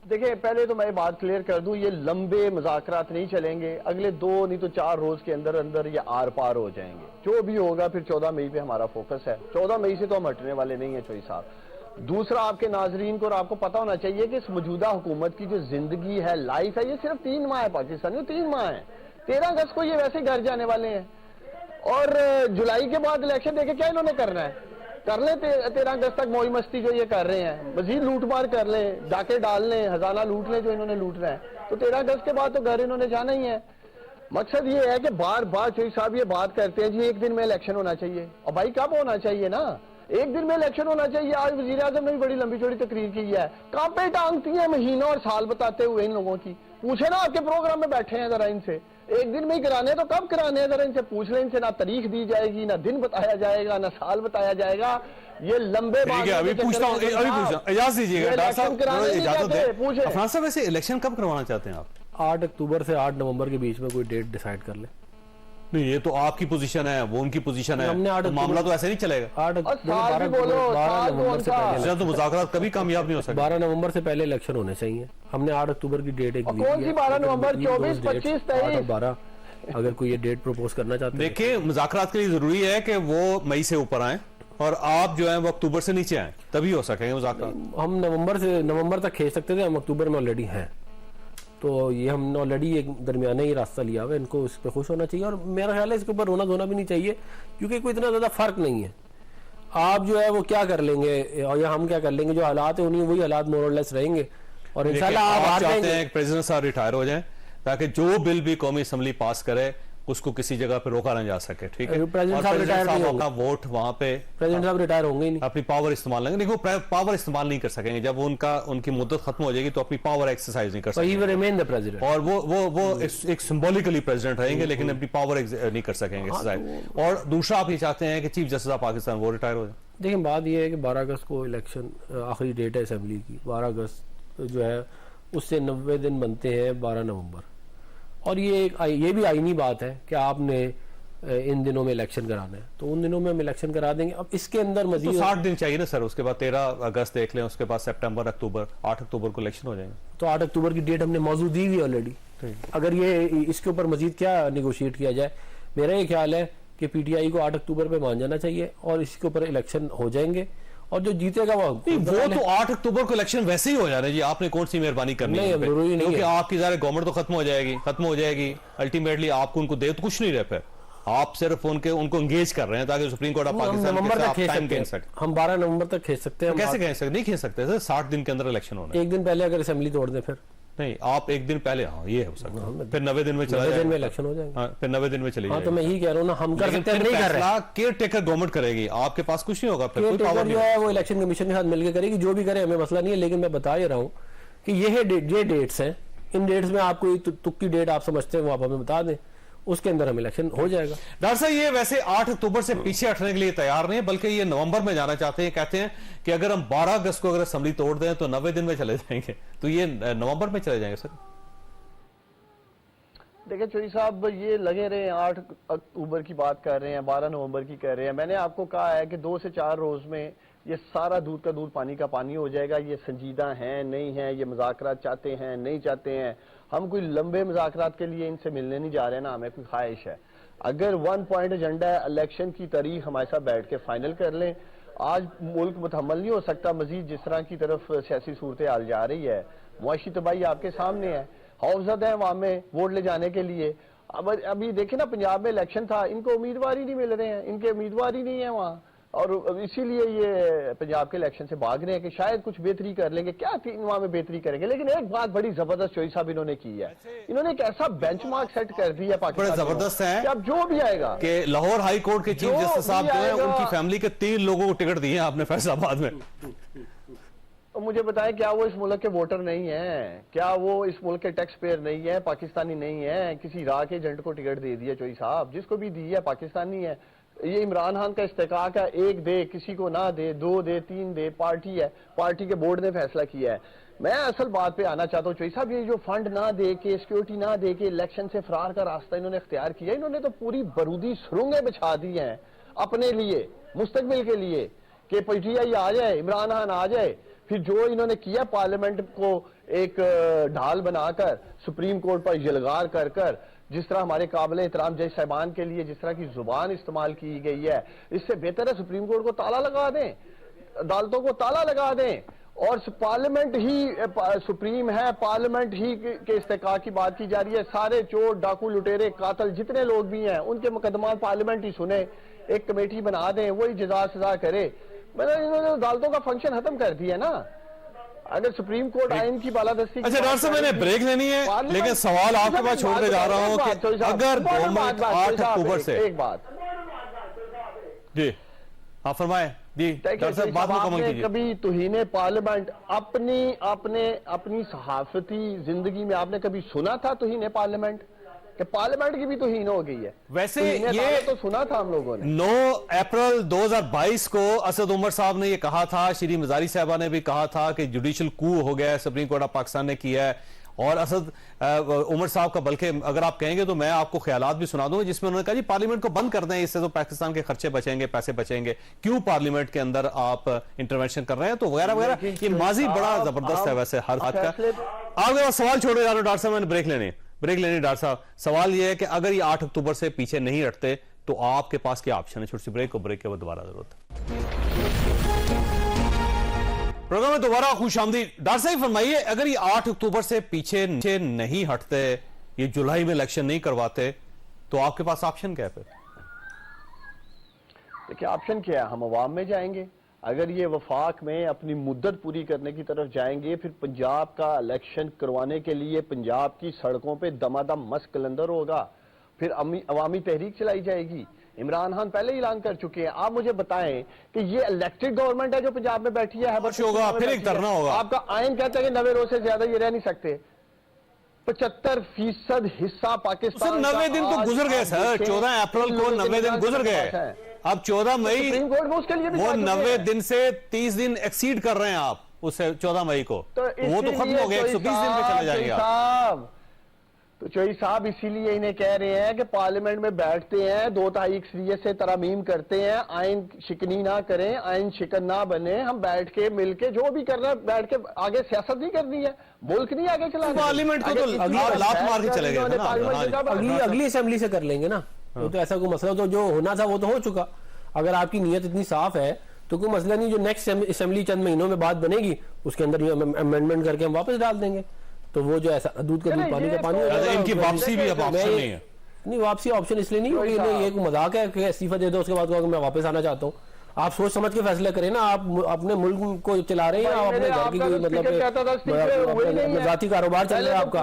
देखिए, पहले तो मैं बात क्लियर कर दूं, ये लंबे मुज़ाकरात नहीं चलेंगे। अगले 2 नहीं तो 4 रोज के अंदर अंदर ये आर पार हो जाएंगे। जो भी होगा फिर 14 मई पे हमारा फोकस है। 14 मई से तो हम हटने वाले नहीं है चोई साहब। दूसरा, आपके नाजरीन को और आपको पता होना चाहिए कि इस मौजूदा हुकूमत की जो जिंदगी है, लाइफ है, ये सिर्फ 3 माह है। पाकिस्तान 3 माह है। 13 अगस्त को ये वैसे घर जाने वाले हैं और जुलाई के बाद इलेक्शन देके क्या इन्होंने करना है? कर ले 13 अगस्त तक मौज मस्ती जो ये कर रहे हैं, मजीद लूटमार कर ले, डाके डाल लें, खजाना लूट लें जो इन्होंने लूटना है। तो 13 अगस्त के बाद तो घर इन्होंने जाना ही है। मकसद ये है कि बार बार चोई साहब ये बात करते हैं जी 1 दिन में इलेक्शन होना चाहिए। और भाई कब होना चाहिए ना, 1 दिन में इलेक्शन होना चाहिए। आज वजीर आजम ने भी बड़ी लंबी चौड़ी तकरीर की है, कहां पे टांगती है महीनों और साल बताते हुए इन लोगों की। पूछे ना, आपके प्रोग्राम में बैठे हैं, जरा इनसे 1 दिन में ही कराने तो कब कराने हैं, जरा इनसे पूछ लें। इनसे ना तारीख दी जाएगी, ना दिन बताया जाएगा, ना साल बताया जाएगा। ये लंबे अभी पूछता हूं, इजाजत दीजिएगा डॉक्टर साहब, इजाजत दें। अफरान साहब, वैसे इलेक्शन कब करवाना चाहते हैं आप? 8 अक्टूबर से 8 नवंबर के बीच में कोई डेट डिसाइड कर ले। नहीं, ये तो आपकी पोजीशन है, वो उनकी पोजीशन है, हमने 8 मामला तो ऐसे नहीं चलेगा। 12 नवंबर से पहले तो मुज़ाकरात कभी कामयाब नहीं हो सकते। 12 नवंबर से पहले इलेक्शन होने चाहिए। हमने 8 अक्टूबर की डेट एक कौन सी 12 नवंबर, 24, 25, 23, 12 अगर कोई ये डेट प्रपोज करना चाहते हैं। देखिए, मुज़ाकरात के लिए जरूरी है कि वो मई से ऊपर आए और आप जो है वो अक्टूबर से नीचे आए, तभी हो सकेंगे मुज़ाकरात। हम नवंबर तक खींच सकते थे, हम अक्टूबर में ऑलरेडी हैं। तो ये हमने ऑलरेडी एक दरमियाना ही रास्ता लिया हुआ है। इनको इस पर खुश होना चाहिए और मेरा ख्याल है इसके ऊपर रोना धोना भी नहीं चाहिए, क्योंकि कोई इतना ज़्यादा फर्क नहीं है। आप जो है वो क्या कर लेंगे और या हम क्या कर लेंगे, जो हालात है उन्हीं वही हालात मोर और लेस रहेंगे। और इंशाल्लाह आप चाहते हैं प्रेसिडेंट साहब रिटायर हो जाएं ताकि जो बिल भी कौमी असम्बली पास करे उसको किसी जगह पे रोका ना जा सके, ठीक है। प्रेसिडेंट और साहब प्रेसिडेंट रिटायर नहीं साहब होंगे। अपना वोट वहां पे प्रेसिडेंट साहब रिटायर होंगे ही नहीं, अपनी पावर इस्तेमाल नहीं, देखो पावर इस्तेमाल नहीं कर सकेंगे जब उनकी मुद्दत खत्म हो जाएगी, तो अपनी पावर एक्सरसाइज नहीं कर so he will सकेंगे, remain the president। और वो एक सिंबॉलिकली प्रेसिडेंट रहेंगे, लेकिन अपनी पावर नहीं कर सकेंगे एक्सरसाइज। और दूसरा आप ये चाहते हैं कि चीफ जस्टिस ऑफ पाकिस्तान वो रिटायर हो जाए। देखिए बात यह है कि 12 अगस्त को इलेक्शन आखिरी डेट है असेंबली की, 12 अगस्त जो है उससे 90 दिन बनते हैं 12 नवंबर, और ये भी आईनी बात है कि आपने इन दिनों में इलेक्शन कराना है, तो उन दिनों में हम इलेक्शन करा देंगे। अब इसके अंदर तो मजीद 60 दिन चाहिए ना सर, उसके बाद 13 अगस्त देख लें, उसके बाद सितंबर, अक्टूबर, 8 अक्टूबर को इलेक्शन हो जाएंगे। तो 8 अक्टूबर की डेट हमने मौजूद दी हुई ऑलरेडी। अगर ये इसके ऊपर मजीद क्या निगोशिएट किया जाए, मेरा ये ख्याल है कि पीटीआई को 8 अक्टूबर पे मान जाना चाहिए और इसके ऊपर इलेक्शन हो जाएंगे, और जो जीतेगा वो तो 8 अक्टूबर को इलेक्शन वैसे ही हो जाना जी, आपने कौन सी मेहरबानी करनी नहीं, है? जरूरी नहीं क्योंकि है। आपकी ज़ाहिर गवर्नमेंट तो खत्म हो जाएगी अल्टीमेटली, आपको उनको दे तो कुछ नहीं रहे, फिर आप सिर्फ उनको एंगेज कर रहे हैं ताकि सुप्रीम कोर्ट ऑफ हम पाकिस्तान नवंबर तक खींच टाइम सकते खेल हैं, सके। हम 12 नवंबर तक खींच सकते हैं। कैसे कह सकते? नहीं खींच सकते सर, 60 दिन के अंदर इलेक्शन होना है। एक दिन पहले अगर असेंबली तोड़ दें फिर नहीं, आप एक दिन पहले, हाँ ये हो सकता है, फिर 90 दिन में चला 90 दिन में जाएगा, इलेक्शन हो जाएंगे। हाँ, फिर 90 दिन में चली हाँ, तो जाएगी। मैं यही कह रहा हूँ ना, हम कर सकते हैं, नहीं कर रहे। केयर टेकर गवर्नमेंट करेगी, आपके पास कुछ नहीं होगा, फिर कोई केयर पावर टेकर नहीं जो है वो इलेक्शन कमीशन के साथ मिलकर करेगी, जो भी करे हमें मसला नहीं है, लेकिन मैं बता ही रहा हूँ कि ये डेट्स हैं, इन डेट्स में आप कोई तुक्की डेट आप समझते हैं वो आप हमें बता दें, उसके अंदर हम इलेक्शन हो जाएगा। डॉक्टर साहब ये वैसे 8 अक्टूबर से पीछे हटने के लिए तैयार नहीं है, बल्कि ये नवंबर में जाना चाहते हैं, कहते हैं कि अगर हम 12 अगस्त को अगर असेंबली तोड़ दें तो 90 दिन में चले जाएंगे, तो ये नवंबर में चले जाएंगे सर। देखिए चोरी साहब, ये लगे रहे हैं 8 अक्टूबर की बात कर रहे हैं, 12 नवंबर की कर रहे हैं। मैंने आपको कहा है कि 2 से 4 रोज में ये सारा दूध का दूध पानी का पानी हो जाएगा। ये संजीदा है नहीं है, ये मुज़ाकरात चाहते हैं नहीं चाहते हैं, हम कोई लंबे मुज़ाकरात के लिए इनसे मिलने नहीं जा रहे ना, हमें कोई ख्वाहिश है। अगर 1 पॉइंट एजेंडा है, इलेक्शन की तारीख हमारे साथ बैठ के फाइनल कर लें। आज मुल्क मुतहम्मल नहीं हो सकता मजीद जिस तरह की तरफ सियासी सूरत हाल जा रही है, मुआशी तबाही आपके सामने है, खौफजद है वहां में वोट ले जाने के लिए। अब अभी देखे ना, पंजाब में इलेक्शन था, इनको उम्मीदवार ही नहीं मिल रहे हैं, इनके उम्मीदवार ही नहीं है वहां, और इसीलिए ये पंजाब के इलेक्शन से भाग रहे हैं कि शायद कुछ बेहतरी कर लेंगे। क्या वहां में बेहतरी करेंगे? लेकिन एक बात बड़ी जबरदस्त चोई साहब इन्होंने की है, इन्होंने एक ऐसा बेंचमार्क सेट कर दिया पाकिस्तान, जबरदस्त है कि अब जो भी आएगा कि लाहौर हाई कोर्ट के चीफ जस्टिस साहब जो है, उनकी फैमिली के 3 लोगों को टिकट दिए आपने फैसलाबाद में। तो मुझे बताएं, क्या वो इस मुल्क के वोटर नहीं है? क्या वो इस मुल्क के टैक्स पेयर नहीं है, पाकिस्तानी नहीं है? किसी इराक एजेंट को टिकट दे दिया चोई साहब, जिसको भी दी है पाकिस्तानी है। ये इमरान खान का इस्तेकाक है, एक दे किसी को ना दे, 2 दे 3 दे, पार्टी है, पार्टी के बोर्ड ने फैसला किया है। मैं असल बात पे आना चाहता हूँ चोई साहब, ये जो फंड ना दे के, सिक्योरिटी ना दे के इलेक्शन से फरार का रास्ता इन्होंने इख्तियार किया, इन्होंने तो पूरी बरूदी सुरंगें बिछा दी हैं अपने लिए, मुस्तकबिल के लिए, कि पीटीआई आ जाए, इमरान खान आ जाए। फिर जो इन्होंने किया, पार्लियामेंट को एक ढाल बनाकर, सुप्रीम कोर्ट पर यलगार कर कर, जिस तरह हमारे काबिल एहतराम जज साहबान के लिए जिस तरह की जुबान इस्तेमाल की गई है, इससे बेहतर है सुप्रीम कोर्ट को ताला लगा दें, अदालतों को ताला लगा दें, और पार्लियामेंट ही सुप्रीम है, पार्लियामेंट ही के इस्तेकाक की बात की जा रही है। सारे चोर, डाकू, लुटेरे, कातल जितने लोग भी हैं, उनके मुकदमा पार्लियामेंट ही सुने, एक कमेटी बना दें, वही जजा सजा करे। मतलब इन्होंने अदालतों का फंक्शन खत्म कर दिया ना। अगर सुप्रीम कोर्ट आइन की बालादस्ती, अच्छा डॉक्टर साहब, मैंने ब्रेक लेनी है, लेकिन सवाल आपके पास छोड़ के जा रहा हूं कि अगर गवर्नमेंट 8 अक्टूबर से, एक बात जी हाँ फरमाए जी डॉक्टर साहब, बात मुकम्मल कीजिए। कभी तुहीने पार्लियामेंट अपनी सहाफती जिंदगी में आपने कभी सुना था तुहीने पार्लियामेंट? कि पार्लियामेंट की भी तौहीन हो गई है। वैसे ये तो सुना था हम लोगों ने। 9 अप्रैल 2022 को असद उमर साहब ने ये कहा था, श्री मजारी साहबा ने भी कहा था कि जुडिशल कू हो गया है, सुप्रीम कोर्ट ऑफ पाकिस्तान ने किया है। और असद उमर साहब का, बल्कि अगर आप कहेंगे तो मैं आपको ख्यालात भी सुना दूंगा, जिसमें उन्होंने कहा जी पार्लियामेंट को बंद कर दें, इससे तो पाकिस्तान के खर्चे बचेंगे, पैसे बचेंगे, क्यों पार्लियामेंट के अंदर आप इंटरवेंशन कर रहे हैं, तो वगैरह वगैरह। ये माजी बड़ा जबरदस्त है वैसे हर हाथ का। आपके सवाल छोड़े जा रहे हो डॉक्टर साहब, मैंने ब्रेक लेनी डॉक्टर साहब। सवाल यह है कि अगर ये 8 अक्टूबर से पीछे नहीं हटते तो आपके पास क्या ऑप्शन है? छोटी सी ब्रेक, को ब्रेक के बाद दोबारा जरूरत है। प्रोग्राम में दोबारा खुशामदीद। डॉक्टर साहब फरमाइए, अगर ये 8 अक्टूबर से पीछे नहीं हटते, ये जुलाई में इलेक्शन नहीं करवाते, तो आपके पास ऑप्शन क्या है फिर? देखिए ऑप्शन क्या है, हम अवाम में जाएंगे। अगर ये वफाक में अपनी मुद्दत पूरी करने की तरफ जाएंगे, फिर पंजाब का इलेक्शन करवाने के लिए पंजाब की सड़कों पे दमादम मस्त कलंदर होगा। फिर अवामी तहरीक चलाई जाएगी। इमरान खान पहले ही ऐलान कर चुके हैं। आप मुझे बताएं कि ये इलेक्टेड गवर्नमेंट है जो पंजाब में बैठी है, होगा फिर एक धरना होगा। आपका आइन कहता है कि 90 रोज से ज्यादा ये रह नहीं सकते। 75% हिस्सा पाकिस्तान 90 दिन तो गुजर गए सर, 14 अप्रैल को 90 दिन गुजर गए। अब 14 मई सुप्रीम कोर्ट में उसके लिए भी वो 90 दिन से 30 दिन एक्सीड कर रहे हैं आप उससे 14 मई को, वो तो खत्म हो गया, 120 दिन पे चले जाएंगे आप। तो चोई साहब इसीलिए इन्हें कह रहे हैं कि पार्लियामेंट में बैठते हैं, 2 तारीख से तरमीम करते हैं, आइन शिकनी ना करें, आइन शिकन ना बने, हम बैठ के मिलके जो भी करना है बैठ के आगे सियासत नहीं करनी है, मुल्क नहीं आगे चलाना। पार्लियामेंट को तो लात मार के चले गए, अगली असेंबली से कर लेंगे ना, वो तो ऐसा कोई मसला तो जो होना था वो तो हो चुका। अगर आपकी नीयत इतनी साफ है तो कोई मसला नहीं, जो नेक्स्ट असेंबली चंद महीनों में बात बनेगी उसके अंदर अमेंडमेंट करके हम वापस डाल देंगे। तो वो जो ऐसा दूध का दूध पानी का पानी, इनकी वापसी भी अब ऑप्शन नहीं है। नहीं, वापसी ऑप्शन इसलिए नहीं होगी, ये मजाक है कि इस्तीफा दे दो उसके बाद मैं वापस आना चाहता हूँ। आप सोच समझ के फैसला करें ना, आप अपने मुल्क को चला रहे हैं, आप अपने घर की मतलब जाती कारोबार चल रहा है आपका,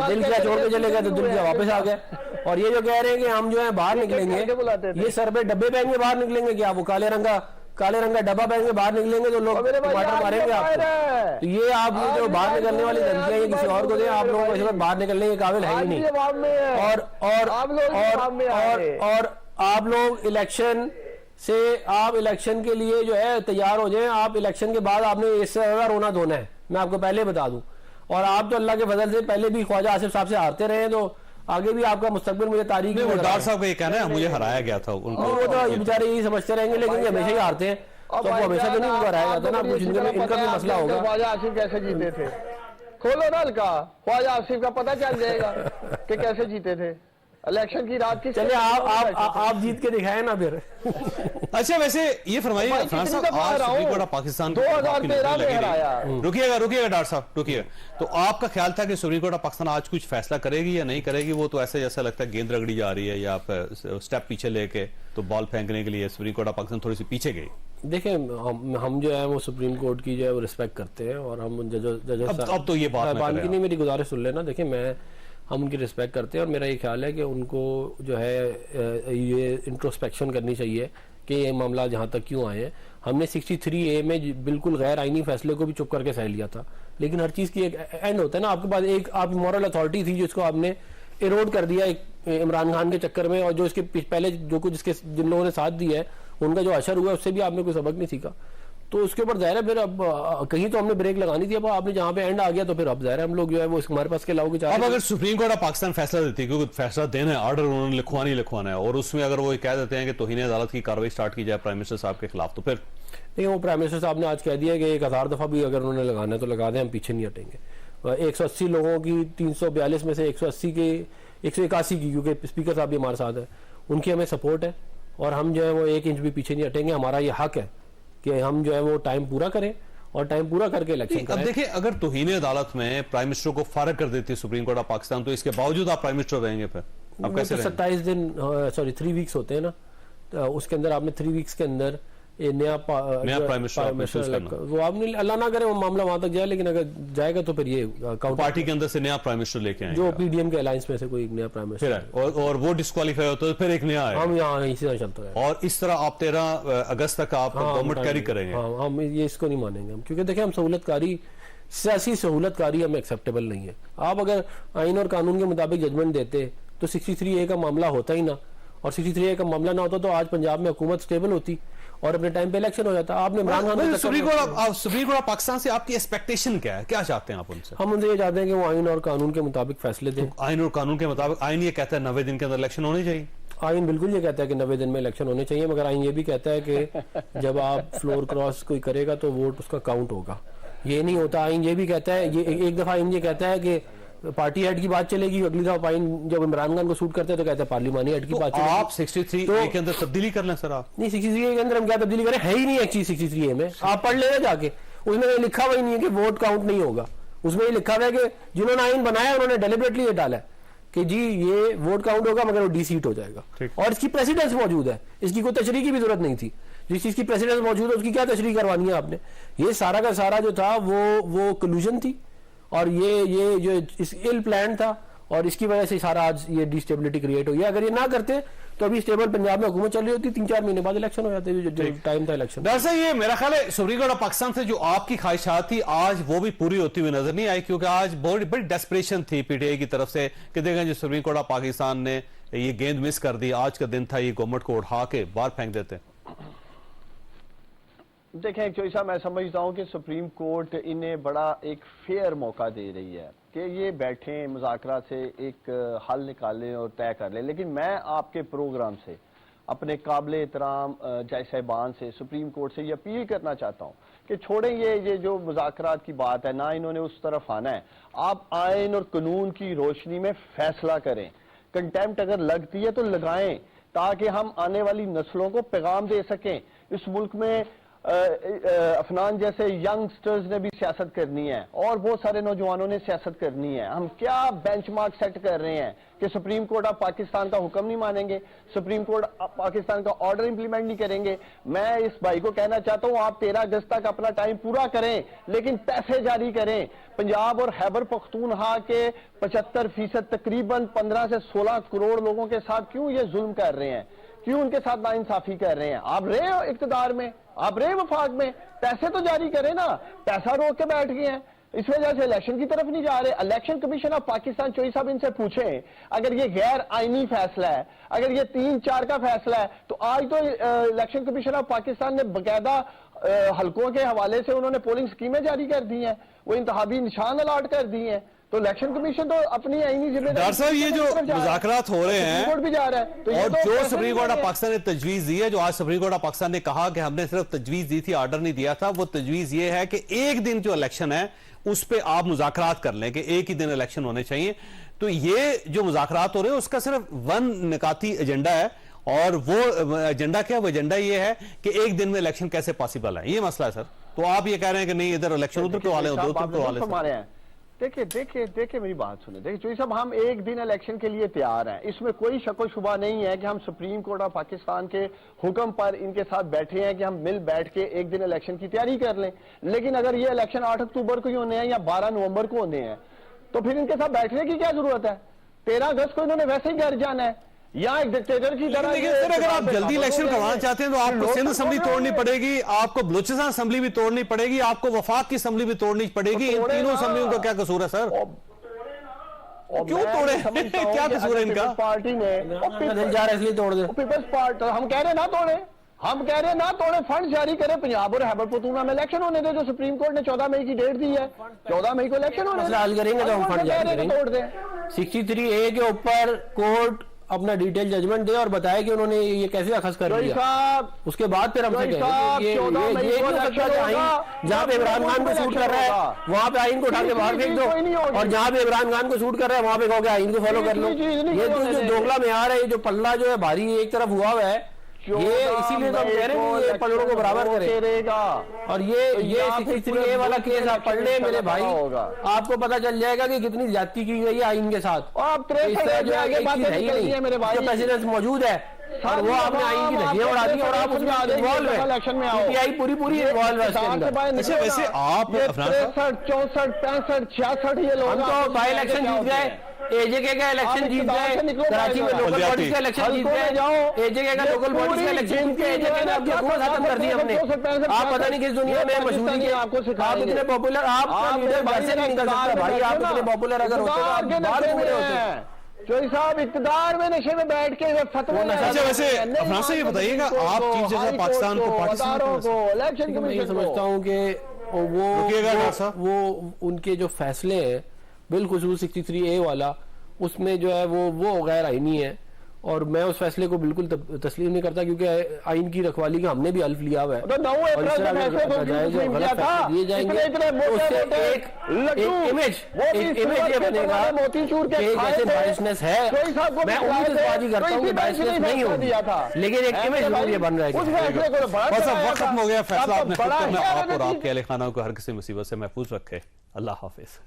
दिल क्या छोड़ के चले गए तो दिल क्या वापस आ गए। और ये जो कह रहे हैं कि हम जो है बाहर निकलेंगे, ये सर पे डब्बे पहन के बाहर निकलेंगे, क्या वो काले रंग का डब्बा पहन के बाहर निकलेंगे तो लोग टमाटर मारेंगे आपको। तो ये आप जो बाहर निकलने वाली धमकियां ये किसी और को दें, आप लोगों को बाहर निकलने के काबिल है ही नहीं। और आप लोग इलेक्शन से, आप इलेक्शन के लिए जो है तैयार हो जाएं। आप इलेक्शन के बाद आपने इससे ज्यादा रोना धोना है, मैं आपको पहले बता दूं। और आप तो अल्लाह के फजल से पहले भी ख्वाजा आसिफ साहब से हारते रहे, तो आगे भी आपका मुस्तकबिल मुझे तारीख में डॉक्टर साहब का ये कहना है मुझे हराया गया था उनको, वो तो बेचारे यही समझते रहेंगे, लेकिन हमेशा ही हारते हैं, तो वो हमेशा तो नहीं हराया जाता ना, कुछ इनका भी मसला होगा। ख्वाजा आसिफ कैसे जीते थे, खोलो ना हल्का, ख्वाजा आसिफ का पता चल जाएगा कि कैसे जीते थे इलेक्शन की रात की। चलिए आप जीत के दिखाए ना फिर। अच्छा वैसे ये फरमाइए अफरान साहब, आज सुप्रीम कोर्ट ऑफ पाकिस्तान 2013 में हराया। रुकिएगा डॉक्टर साहब रुकिएगा। तो आपका ख्याल था कि सुप्रीम कोर्ट ऑफ पाकिस्तान आज कुछ फैसला करेगी या नहीं करेगी? वो तो ऐसे जैसा लगता है गेंद रगड़ी जा रही है या स्टेप पीछे लेके तो बॉल फेंकने के लिए सुप्रीम कोर्ट ऑफ पाकिस्तान थोड़ी सी पीछे गई। देखिए हम जो है वो सुप्रीम कोर्ट की जो है वो रिस्पेक्ट करते हैं, और हम जज अब तो ये बात की नहीं, मेरी गुजारिश सुन लेना। देखिए हम उनकी रिस्पेक्ट करते हैं, और मेरा ये ख्याल है कि उनको जो है ये इंट्रोस्पेक्शन करनी चाहिए कि ये मामला जहाँ तक क्यों आए हैं। हमने 63A में बिल्कुल गैर आईनी फैसले को भी चुप करके सह लिया था, लेकिन हर चीज़ की एक एंड होता है ना। आपके पास एक आप मॉरल अथॉरिटी थी जिसको आपने इरोड कर दिया इमरान खान के चक्कर में, और जो इसके पहले जो कुछ जिन लोगों ने साथ दिया है उनका जो असर हुआ उससे भी आपने कोई सबक नहीं सीखा। तो उसके ऊपर ज़ाहिर है फिर अब कहीं तो हमने ब्रेक लगानी थी, अब आपने जहाँ पे एंड आ गया तो फिर अब ज़ाहिर है हम लोग जो है वो हमारे पास के लाओ के। अब अगर सुप्रीम कोर्ट ऑफ पाकिस्तान फैसला देती है, क्योंकि फैसला देना है, ऑर्डर उन्होंने लिखवाना है, और उसमें अगर वो कह देते हैं कि तौहीन अदालत की कार्रवाई स्टार्ट की जाए प्राइम मिनिस्टर साहब के खिलाफ, तो फिर देखिए वो प्राइम मिनिस्टर साहब ने आज कह दिया कि 1000 दफ़ा भी अगर उन्होंने लगाना है तो लगा दें, हम पीछे नहीं हटेंगे। 180 लोगों की 342 में से 180 के 181 की, क्योंकि स्पीकर साहब भी हमारे साथ है, उनकी हमें सपोर्ट है, और हम जो है वो 1 इंच भी पीछे नहीं हटेंगे। हमारा ये हक है कि हम जो है वो टाइम पूरा करें, और टाइम पूरा करके इलेक्शन करें। अब देखिए अगर तौहीन अदालत में प्राइम मिनिस्टर को फारग कर देती है सुप्रीम कोर्ट ऑफ पाकिस्तान, तो इसके बावजूद आप प्राइम मिनिस्टर रहेंगे फिर? अब कैसे 27 दिन 3 वीक्स होते हैं ना, तो उसके अंदर आपने 3 वीक्स के अंदर नया प्राइम मिनिस्टर, वो आपने अल्लाह ना करे वो मामला वहां तक जाए, लेकिन अगर जाएगा तो फिर ये पार्टी के अंदर से नया प्राइम मिनिस्टर लेके आएंगे, जो पीडीएम के अलायंस में से कोई एक नया प्राइम मिनिस्टर है, और वो डिस्क्वालीफाई होता है, फिर एक नया है। हम यहाँ इसी तरह चलता है, और इस तरह आप 13 अगस्त तक आप गवर्नमेंट कैरी करेंगे। हम ये इसको नहीं मानेंगे हम, क्योंकि देखिए हम सहूलतकारी, सियासी सहूलतकारी हमें एक्सेप्टेबल नहीं है। आप अगर आइन और कानून के मुताबिक जजमेंट देते तो 63A का मामला होता ही ना, और 63A का मामला ना होता तो आज पंजाब में हुकूमत स्टेबल होती और अपने टाइम पे इलेक्शन हो जाता। आपने Imran Khan supreme court of Pakistan से आपकी एक्सपेक्टेशन क्या है, क्या चाहते हैं आप उनसे? हम उनसे ये चाहते हैं कि वो आइन और कानून के मुताबिक फैसले दें। आइन और कानून के मुताबिक आइन ये कहता है 90 दिन के अंदर इलेक्शन होने चाहिए। आइन बिल्कुल ये कहता है कि 90 दिन में इलेक्शन होने चाहिए, मगर आइन ये भी कहता है कि जब आप फ्लोर क्रॉस कोई करेगा तो वोट उसका काउंट होगा। ये नहीं होता। आइन ये भी कहता है, ये एक दफा आइन ये कहता है कि पार्टी हेड की बात चलेगी, अगली दफा आइन जब इमरान खान को सूट करते हैं तो कहता है पार्लिमानी हेड की बात चलेगी। आप 63A के अंदर तब्दीली कर लें सर। आप नहीं, 63A के अंदर हम क्या तब्दीली करें, है ही नहीं एक चीज 63A में। आप पढ़ लेना जाके, उसमें लिखा हुआ ही नहीं है कि वोट काउंट नहीं होगा। उसमें ये लिखा हुआ है कि जिन्होंने आइन बनाया उन्होंने डेलिबरेटली ये डाला है कि जी ये वोट काउंट होगा मगर वो डी-सीट हो जाएगा, और इसकी प्रेसिडेंस मौजूद है, इसकी कोई तशरीह की भी जरूरत नहीं थी। जिस चीज की प्रेसिडेंस मौजूद है उसकी क्या तशरीह करवानी है आपने? ये सारा का सारा जो था वो कलूजन थी, और ये जो इल प्लान था, और इसकी वजह से सारा आज ये डिस्टेबिलिटी क्रिएट हुई है। अगर ये ना करते तो अभी स्टेबल पंजाब में हुकूमत चल रही होती, 3-4 महीने बाद इलेक्शन हो जाते, जो टाइम था इलेक्शन। दरअसल ये मेरा ख्याल है सुप्रीम कोर्ट ऑफ पाकिस्तान से जो आपकी ख्वाहिशात थी आज वो भी पूरी होती हुई नजर नहीं आई, क्योंकि आज बहुत बड़ी डेस्परेशन थी पीटीआई की तरफ से कि देखें जो सुप्रीम कोर्ट ऑफ पाकिस्तान ने ये गेंद मिस कर दी, आज का दिन था, ये गवर्नमेंट को उठा के बाहर फेंक देते। देखें चौधरी साहब, मैं समझता हूं कि सुप्रीम कोर्ट इन्हें बड़ा एक फेयर मौका दे रही है कि ये बैठें मुज़ाकरा से एक हल निकालें और तय कर लें। लेकिन मैं आपके प्रोग्राम से अपने काबिल एहतराम जज साहिबान से, सुप्रीम कोर्ट से ये अपील करना चाहता हूं कि छोड़ें ये जो मुज़ाकरात की बात है, ना इन्होंने उस तरफ आना है। आप आइन और कानून की रोशनी में फैसला करें। कंटेम्प्ट अगर लगती है तो लगाएं, ताकि हम आने वाली नस्लों को पैगाम दे सकें। इस मुल्क में अफनान जैसे यंगस्टर्स ने भी सियासत करनी है और बहुत सारे नौजवानों ने सियासत करनी है। हम क्या बेंचमार्क सेट कर रहे हैं कि सुप्रीम कोर्ट ऑफ पाकिस्तान का हुक्म नहीं मानेंगे, सुप्रीम कोर्ट पाकिस्तान का ऑर्डर इंप्लीमेंट नहीं करेंगे। मैं इस भाई को कहना चाहता हूं, आप 13 अगस्त तक अपना टाइम पूरा करें, लेकिन पैसे जारी करें। पंजाब और खैबर पख्तूनख्वा के 75% तकरीबन 15 से 16 करोड़ लोगों के साथ क्यों ये जुल्म कर रहे हैं, क्यों उनके साथ नाइंसाफी कर रहे हैं? आप रहे हो इक्तदार में, आप रहे वफाक में, पैसे तो जारी करें ना। पैसा रोक के बैठ गए हैं, इस वजह से इलेक्शन की तरफ नहीं जा रहे। Election commission of Pakistan, Chaudhry साहब इनसे पूछें, अगर ये गैर आईनी फैसला है, अगर ये 3-4 का फैसला है, तो आज तो इलेक्शन कमीशन ऑफ पाकिस्तान ने बाकायदा हलकों के हवाले से उन्होंने पोलिंग स्कीमें जारी कर दी हैं, वो इंतहाबी निशान अलॉट कर दिए हैं। तो इलेक्शन कमीशन तो अपनी आईनी जिम्मेदारी। डॉक्टर साहब, ये जो मुज़ाकरात हो रहे हैं कोर्ट भी जा रहा है, तो और जो सुप्रीम कोर्ट ऑफ पाकिस्तान ने तजवीज दी है, जो आज सुप्रीम कोर्ट ऑफ पाकिस्तान ने कहा कि हमने सिर्फ तजवीज दी थी, ऑर्डर नहीं दिया था, वो तजवीज ये है कि एक दिन जो इलेक्शन है उस पर आप मुज़ाकरात कर लें कि एक ही दिन इलेक्शन होने चाहिए। तो ये जो मुज़ाकरात हो रहे हैं उसका सिर्फ वन निकाती एजेंडा है, और वो एजेंडा क्या है? वो एजेंडा ये है कि एक दिन में इलेक्शन कैसे पॉसिबल है, ये मसला है सर। तो आप ये कह रहे हैं कि नहीं इधर इलेक्शन उधर करवा लें, उधर करवा लें। देखिए मेरी बात सुने। देखिए चौधरी साहब, हम एक दिन इलेक्शन के लिए तैयार हैं, इसमें कोई शक व शुबा नहीं है कि हम सुप्रीम कोर्ट ऑफ पाकिस्तान के हुक्म पर इनके साथ बैठे हैं कि हम मिल बैठ के एक दिन इलेक्शन की तैयारी कर लें। लेकिन अगर ये इलेक्शन 8 अक्टूबर को ही होने हैं या 12 नवंबर को होने हैं, तो फिर इनके साथ बैठने की क्या जरूरत है? 13 अगस्त को इन्होंने वैसे ही घर जाना है, या एक डिक्टेटर की तरह। लेकिन सर, अगर आप जल्दी इलेक्शन करवाना चाहते हैं तो आपको सिंध असेंबली तोड़नी पड़ेगी, आपको बलूचिस्तान असेंबली भी तोड़नी पड़ेगी, आपको वफाक की असेंबली भी तोड़नी पड़ेगी। इन तीनों असेंबलियों का क्या कसूर है सर? क्यों तोड़े? क्या कसूर है इनका? पार्टी ने जा रहा है इसलिए तोड़ दे। पीपल्स पार्टी, हम कह रहे हैं ना तोड़े, हम कह रहे हैं ना तोड़े, फंड जारी करें। पंजाब और खैबर पख्तूनख्वा में इलेक्शन होने दे, जो सुप्रीम कोर्ट ने 14 मई की डेट दी है, 14 मई को इलेक्शन होने मसला हल करेंगे तो हम फंड जारी करेंगे। तोड़ दें 63A के ऊपर कोर्ट अपना डिटेल जजमेंट दे और बताए कि उन्होंने ये कैसे अखज़ कर लिया, उसके बाद फिर हमसे कहेंगे जहां पे इमरान खान को सूट कर रहा है वहां पे आइन को उठा के बाहर फेंक दो, और जहां पे इमरान खान को सूट कर रहा है वहां पे कहोगे आइन को फॉलो कर लो। ये तो जो दोगला मेयार है, ये जो पल्ला जो है भारी एक तरफ हुआ हुआ है, ये इसीलिए तो हम कह रहे हैं कि ये पलड़ों को बराबर करेगा। और ये 63A वाला केस आप पढ़ ले मेरे भाई, आपको पता चल जाएगा कि कितनी ज्यादती की गई है आइन के साथ। आप प्रेसिडेंट मौजूद है और वो आपने आइन की धज्जियां उड़ा दी और आप उसमें इन्वॉल्व है, इलेक्शन में पीटीआई पूरी इन्वॉल्व है इसके अंदर। अच्छा, वैसे आप 63, 64, 65, 66 ये लोग हम तो बाई इलेक्शन जीत गए, एजेके का इलेक्शन जीत गए, कराची में लोकल बॉडीज का इलेक्शन जीत गए, एजेके का लोकल बॉडीज का इलेक्शन जीत के एजेके ने अपनी हुकूमत खत्म कर दी हमने। आप पता नहीं किस दुनिया में मशहूरी के, आप इतने पॉपुलर, आपका लीडर घर से नहीं निकल सकता भाई, आप इतने पॉपुलर अगर होते तो आप बाल पूरे होते। चौधरी साहब इक़्तिदार में नशे में बैठ के फतवा। अच्छा, वैसे अफनान से ये बताइएगा, आप चीफ जस्टिस ऑफ पाकिस्तान को इलेक्शन मैं ये समझता हूँ कि वो उनके जो फैसले हैं बिलखुसूस 63A वाला, उसमें जो है वो गैर आईनी है, और मैं उस फैसले को बिल्कुल तस्लीम नहीं करता, क्योंकि आइन की रखवाली का हमने भी हल्फ लिया हुआ है। तो इमेज ये बनेगा जैसे बायसनेस है, मैं उम्मीद इस बात ही करता हूँ कि बायसनेस नहीं होगी, लेकिन एक इमेज जरूर ये बन रहा है। बस अब वक्त खत्म हो गया, फैसला आपने खुद करना, आप और आपके अहले खाना को हर किसी मुसीबत से महफूज रखे। अल्लाह हाफिज।